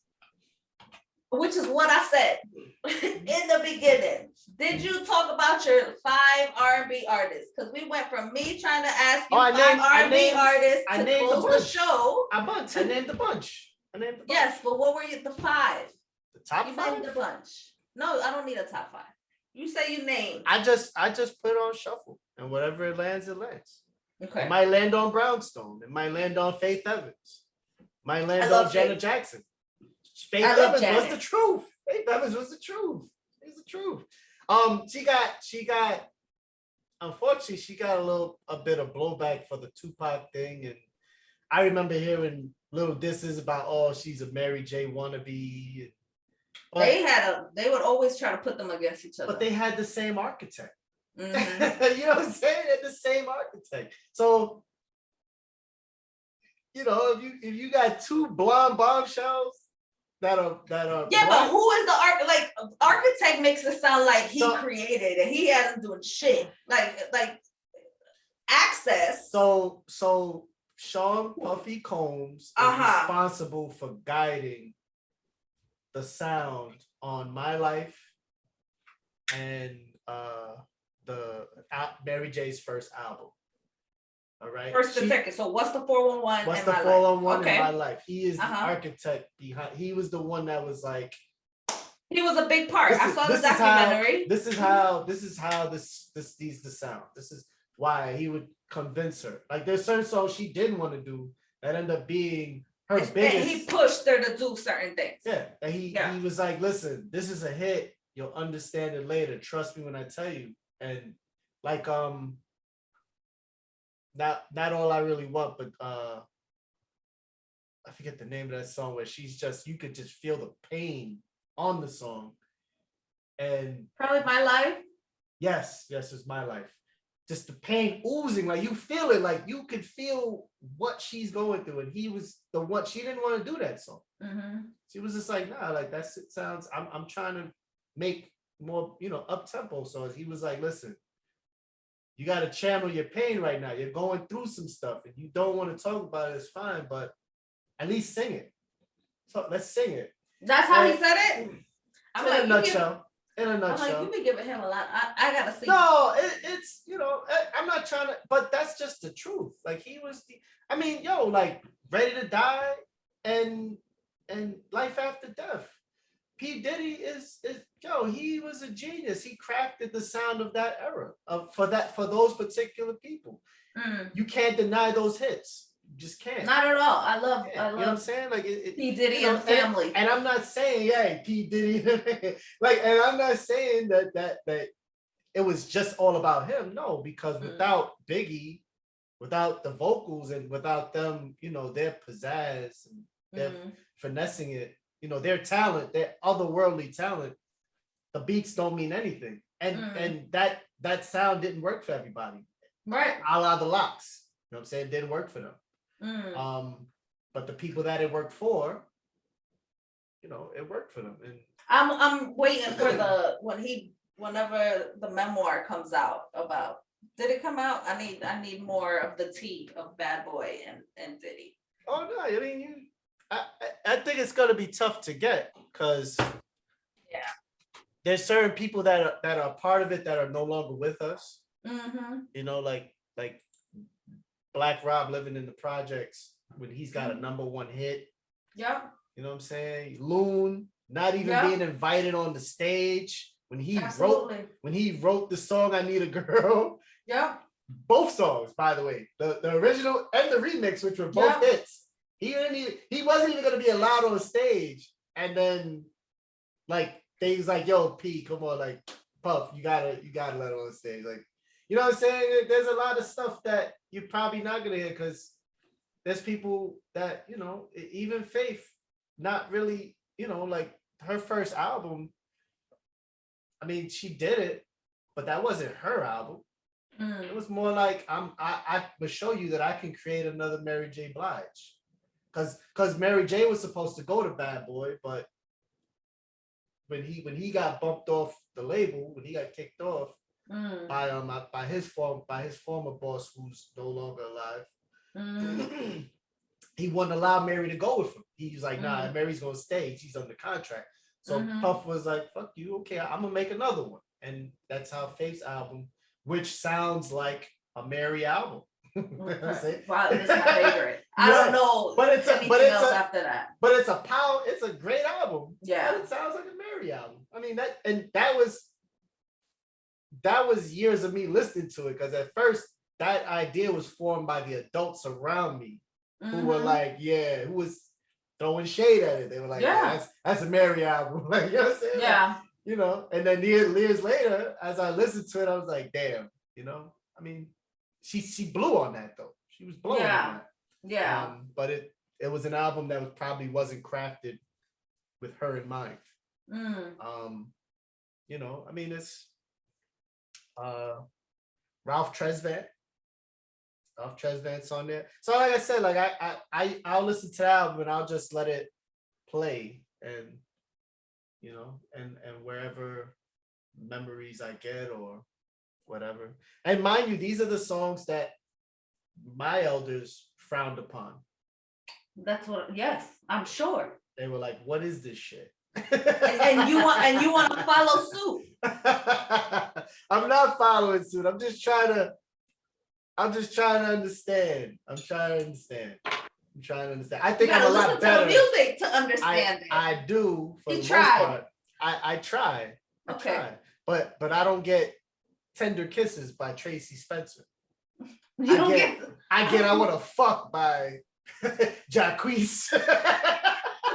Which is what I said in the beginning. Did you talk about your 5 R&B artists? Because we went from me trying to ask you 5 R&B artists to close the show. I named the bunch. Yes, but what were the 5? The top 5? You named the bunch. No, I don't need a top 5. You say you named. I just put it on shuffle, and whatever it lands, it lands. Okay. It might land on Brownstone. It might land on Faith Evans. Might land on Janet Jackson. Faith Evans was the truth. Faith Evans was the truth. It's the truth. She got unfortunately she got a bit of blowback for the Tupac thing, and I remember hearing little disses about, oh, she's a Mary J wannabe. But they would always try to put them against each other. But they had the same architect. Mm-hmm. You know what I'm saying? They're the same architect. So, you know, if you got two blonde bombshells that are yeah, but who is the architect makes it sound like he created it. He hasn't doing shit. Like access. So Sean Puffy Combs is responsible for guiding the sound on My Life and the Mary J's first album. All right. First and second. So what's the 411? What's the 411 in My Life? He is the architect behind. He was the one that was like. He was a big part. I saw the documentary. This is how this needs to sound. This is why he would convince her. Like there's certain songs she didn't want to do that end up being her biggest. And he pushed her to do certain things. Yeah. And he was like, listen, this is a hit. You'll understand it later. Trust me when I tell you. And like not all I really want, but I forget the name of that song where she's just, you could just feel the pain on the song. And probably My Life. Yes, it's My Life. Just the pain oozing, like you feel it, like you could feel what she's going through. And he was the one, she didn't want to do that song. Mm-hmm. She was just like, nah, like it sounds, I'm trying to make more, up tempo. So he was like, listen, you got to channel your pain right now. You're going through some stuff and you don't want to talk about it. It's fine, but at least sing it. So let's sing it. That's how he said it? I'm in a nutshell. In a nutshell. I'm like, you've been giving him a lot. I gotta see. No, it's, I'm not trying to, but that's just the truth. Like he was like Ready to Die and Life After Death. P. Diddy is he was a genius. He crafted the sound of that era for those particular people. Mm. You can't deny those hits. You just can't. Not at all. I love. You know what I'm saying? Like P. Diddy and family. And I'm not saying P. Diddy and I'm not saying that it was just all about him. No, because without Biggie, without the vocals and without them, their pizzazz and their finessing it. Their talent, their otherworldly talent, the beats don't mean anything. And that sound didn't work for everybody. Right. A la the Locks. You know what I'm saying? It didn't work for them. But the people that it worked for, it worked for them. And I'm waiting for whenever the memoir comes out about, did it come out? I need more of the tea of Bad Boy and Diddy. Oh no, I mean I think it's gonna be tough to get because there's certain people that are part of it that are no longer with us. Mm-hmm. Like Black Rob living in the projects when he's got a #1 hit. Yeah. You know what I'm saying? Loon not even being invited on the stage when he wrote the song I Need a Girl. Yeah. Both songs, by the way, the original and the remix, which were both hits. He wasn't even gonna be allowed on stage, and then like they was like, "Yo, P, come on, like Puff, you gotta let him on stage." Like, you know what I'm saying? There's a lot of stuff that you're probably not gonna hear because there's people that even Faith, not really, like her first album. I mean, she did it, but that wasn't her album. It was more like I will show you that I can create another Mary J. Blige. Because Mary J was supposed to go to Bad Boy, but when he got bumped off the label, when he got kicked off by his former boss, who's no longer alive, he wouldn't allow Mary to go with him. He was like, nah, Mary's gonna stay. She's under contract. So Puff was like, fuck you, okay, I'm gonna make another one. And that's how Faith's album, which sounds like a Mary album. Okay. Wow, it's my favorite. I don't know, but it's else after that. But it's a great album. Yeah, but it sounds like a Mary album. I mean that was years of me listening to it because at first that idea was formed by the adults around me who were Mhm. like, yeah, who was throwing shade at it. They were like, yeah, that's a Mary album. Like, you know what I'm saying? Yeah. Like, you know, and then years later, as I listened to it, I was like, damn, you know, I mean, she blew on that though. She was blowing on that. Yeah. But it was an album that probably wasn't crafted with her in mind. You know, I mean, it's Ralph Tresvant. Ralph Tresvant's on there. So like I said, like I'll listen to the album and I'll just let it play, and you know, and wherever memories I get or whatever. And mind you, these are the songs that my elders frowned upon. That's what. Yes, I'm sure. They were like, "What is this shit?" and you want to follow suit. I'm not following suit. I'm just trying to understand. I'm trying to understand. I think I'm a lot better. You gotta listen to the music to understand it. I do for the most part. I try. But I don't get Tender Kisses by Tracy Spencer. I want to fuck by JxS.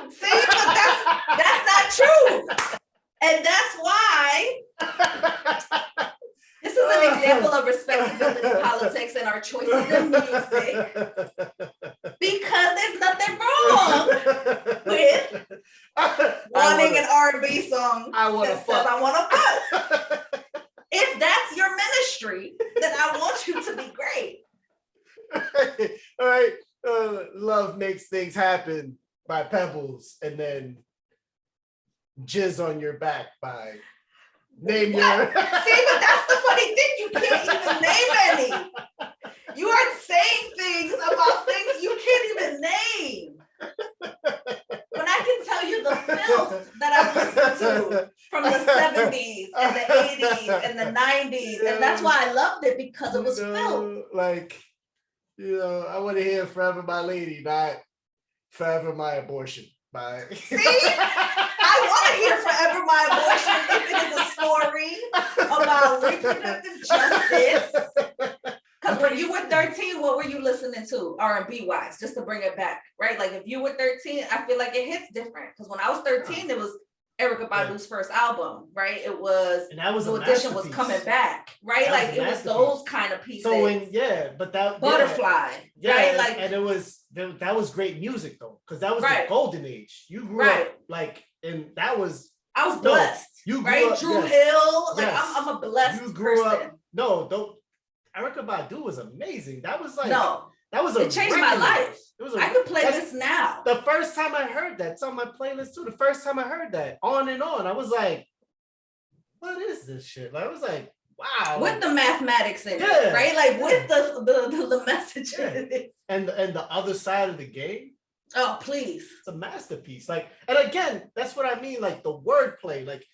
See, but that's not true. And that's why this is an example of respectability politics and our choices in music. Because there's nothing wrong with wanting an R&B song that says I want to fuck. If that's your ministry, then I want you to be great. All right. Love Makes Things Happen by Pebbles, and then Jizz on Your Back by Name Your. See, but that's the funny thing. You can't even name any. You are saying things about things you can't even name. When I can tell you the filth that I've listened to from the 70s and the 80s and the 90s, and that's why I loved it, because it was filth. Like, you know, I want to hear Forever My Lady, not Forever My Abortion. By See, I want to hear Forever My Abortion if it is a story about reproductive justice. Because when you were 13, what were you listening to R&B wise? Just to bring it back, right? Like if you were 13, I feel like it hits different. Because when I was 13, it was Erykah Badu's first album, right? It was, and that was New Edition was coming back, right? Like it was those kind of pieces. So but that Butterfly, right? Like, and it was that was great music though, because that was the golden age. You grew up like, and that was I was blessed. You grew right? up, Drew Hill, like I'm a blessed you grew person. Up, don't. Erykah Badu was amazing. That was like it changed my life. I could play this now. The first time I heard that, it's on my playlist too. The first time I heard that, On and On, I was like, what is this shit? Like, I was like, wow. With the mathematics in it, right? Like with the message in it. And the Other Side of the Game. Oh, please. It's a masterpiece. Like, and again, that's what I mean, like the wordplay. Like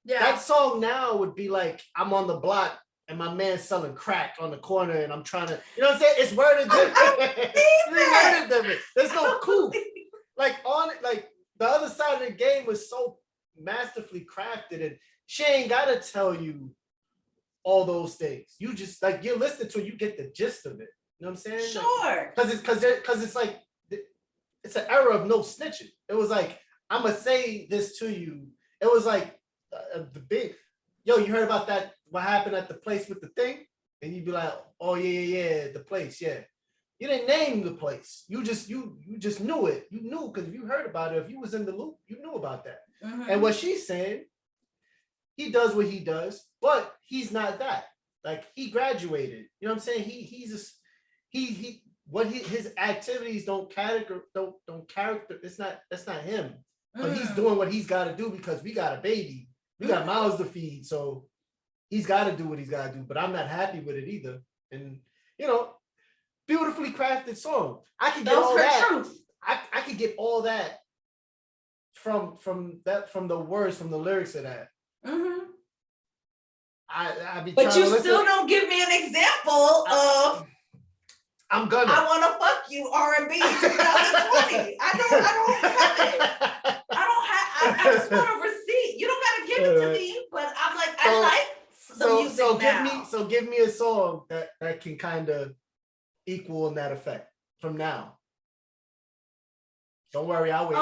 that song now would be like, I'm on the block and my man's selling crack on the corner and I'm trying to, you know what I'm saying? It's worded different. There's no coup. Like the Other Side of the Game was so masterfully crafted, and she ain't gotta tell you all those things. You just like, you're listening to it, you get the gist of it. You know what I'm saying? Sure. Because it's like, it's an era of no snitching. It was like, I'm gonna say this to you. It was like the big, yo, you heard about that? What happened at the place with the thing? And you'd be like, oh yeah, the place, yeah. You didn't name the place. You just knew it. You knew because if you heard about it, if you was in the loop, you knew about that. Mm-hmm. And what she's saying, he does what he does, but he's not that. Like he graduated. You know what I'm saying? His activities don't character. That's not him. But he's doing what he's got to do because we got a baby. We got mouths to feed. So he's got to do what he's got to do. But I'm not happy with it either. And you know, beautifully crafted song. I can get all that. Truth. I could get all that from the words, from the lyrics of that. Mm-hmm. But you still don't give me an example of. I'm gonna. I want to fuck you, R&B 2020. I don't have it. I just want a receipt. You don't gotta give it to me, but I'm like, I like the music now. Give me a song that can kind of equal in that effect from now. Don't worry, I'll wait.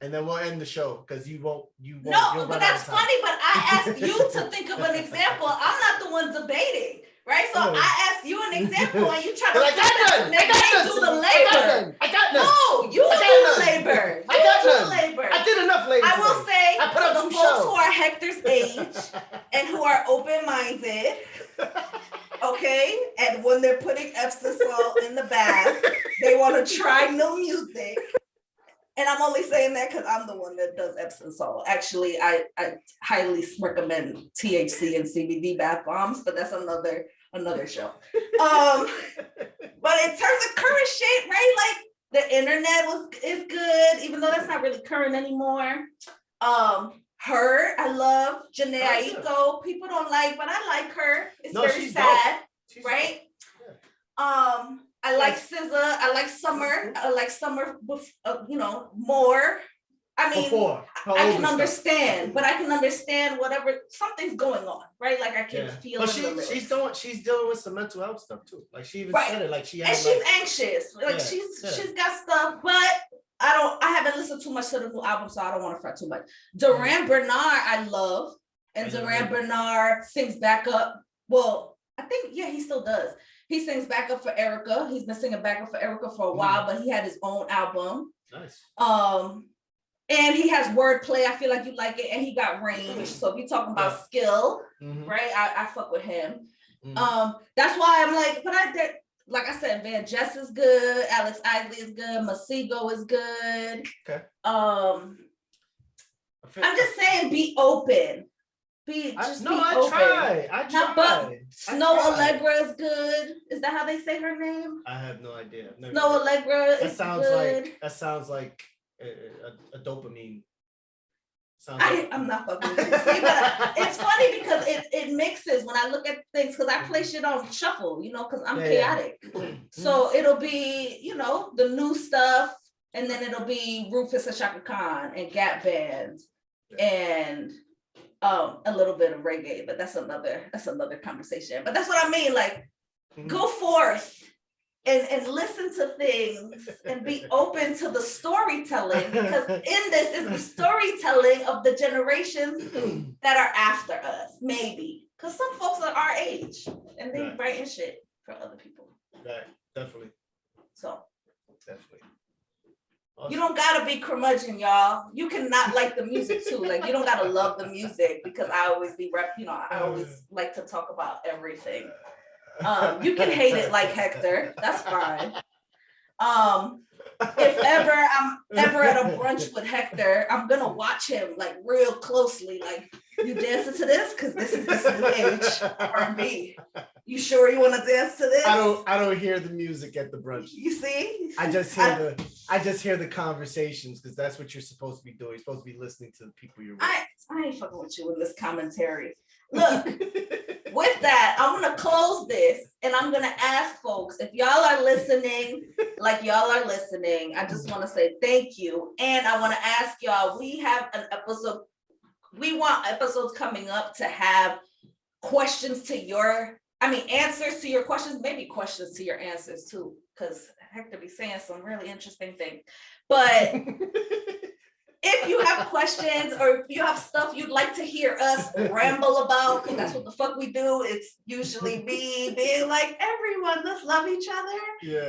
And then we'll end the show because you won't. No, but that's funny. But I asked you to think of an example. I'm not the one debating, right? So I asked you an example, and you try to do the labor. I got none. No, you do the labor. I did enough labor. I will say, I put up the folks who are Hector's age and who are open-minded, okay, and when they're putting Epsom salt in the bath, they want to try new music. And I'm only saying that because I'm the one that does Epsom salt. Actually, I highly recommend THC and CBD bath bombs, but that's another show. But in terms of current shit, right? Like the internet is good, even though that's not really current anymore. Her, I love Janae Aiko. People don't like, but I like her. It's very sad, right? Yeah. I like SZA. I like Summer. I like Summer. More. I mean, I can understand, but I can understand whatever something's going on, right? Like I can feel. But she's dealing with some mental health stuff too. Like she even said it. Like she's anxious. Like she's got stuff, but I haven't listened too much to the new album, so I don't want to fret too much. Duran Bernard, I love, and Duran Bernard sings backup. Well, I think he still does. He sings backup for Erica. He's been singing backup for Erica for a while, but he had his own album. Nice. And he has wordplay. I feel like you like it, and he got range. So if you're talking about skill, right? I fuck with him. That's why I'm like, but like I said, Van Jess is good. Alex Isley is good. Masego is good. Okay. I'm just saying, be open. I try. But Snow Allegra is good. Is that how they say her name? I have no idea. Snow Allegra is good. That sounds like a dopamine. I'm not fucking with you. See, but it's funny because it mixes when I look at things because I play shit on shuffle, because I'm chaotic. So it'll be, the new stuff, and then it'll be Rufus and Shaka Khan and Gap Band and a little bit of reggae, but that's another conversation. But that's what I mean. Like, go forth and listen to things and be open to the storytelling, because in this is the storytelling of the generations that are after us, maybe. Because some folks are our age and they writing shit for other people. Right, definitely. So definitely. Awesome. You don't gotta be curmudgeon, y'all. You cannot like the music too. Like, you don't gotta love the music, because I always I always like to talk about everything. You can hate it like Hector. That's fine. If I'm ever at a brunch with Hector, I'm gonna watch him like real closely. Like, you dancing to this? Because this is this new age R&B. You sure you want to dance to this? I don't hear the music at the brunch. You see? I just hear the conversations, because that's what you're supposed to be doing. You're supposed to be listening to the people you're with. I ain't fucking with you in this commentary. Look, with that, I'm gonna close this, and I'm gonna ask folks, if y'all are listening, like y'all are listening, I just want to say thank you. And I want to ask y'all, we have an episode. We want episodes coming up to have questions to answers to your questions, maybe questions to your answers too, because Hector be saying some really interesting things. But if you have questions, or if you have stuff you'd like to hear us ramble about, because that's what the fuck we do. It's usually me being like, everyone, let's love each other,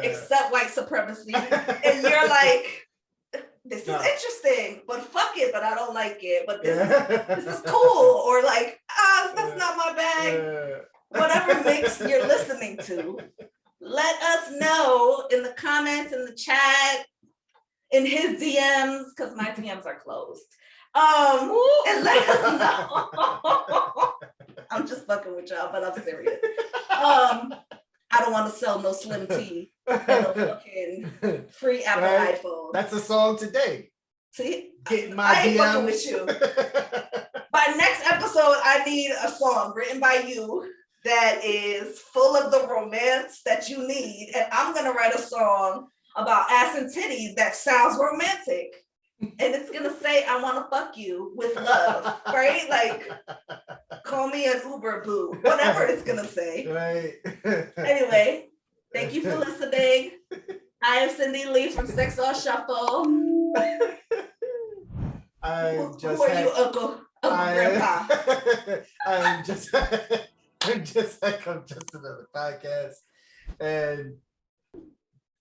except white supremacy. And you're like, this is interesting, but fuck it, but I don't like it. But this is cool, or like, that's not my bag. Whatever mix you're listening to, let us know in the comments, in the chat, in his DMs, because my DMs are closed. And let us know. I'm just fucking with y'all, but I'm serious. I don't want to sell no Slim Tea and no fucking free Apple iPhone. That's a song today. See? Getting my I ain't DMs. fucking with you. By next episode, I need a song written by you that is full of the romance that you need. And I'm going to write a song about ass and titties that sounds romantic. and it's gonna say, I wanna fuck you with love, right? Like, call me an Uber boo, whatever it's gonna say. Right. Anyway, thank you for listening. I am Cindy Lee from Sex on Shuffle. Who are you, Uncle Grandpa? I'm just like I'm just another podcast, and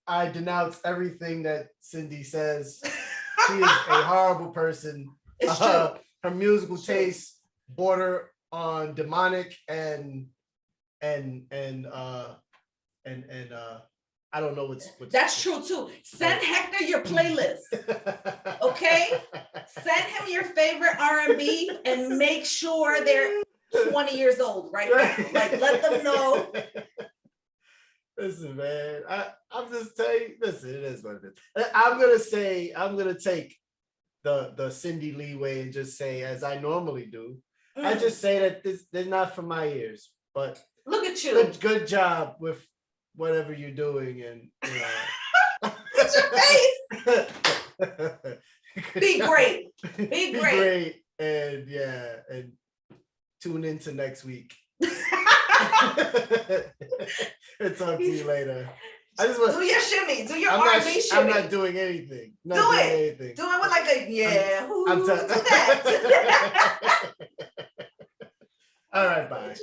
I denounce everything that Cindy says. She is a horrible person. It's true. Her musical tastes border on demonic and I don't know what's That's true too. Send Hector your playlist. Okay? Send him your favorite R&B and make sure they're 20 years old right now. Like, let them know. Listen, man, I'm just telling you, listen, it is what it is. I'm gonna take the Cindy Lee way and just say, as I normally do, I just say that they're not for my ears, but look at you. Good job with whatever you're doing, and you know. Look your face. Be great. Be great. And yeah, and tune into next week. And talk to you later. I just want do your shimmy. Do your R&B shimmy. I'm not doing anything. Do it with like a do that. All right, bye.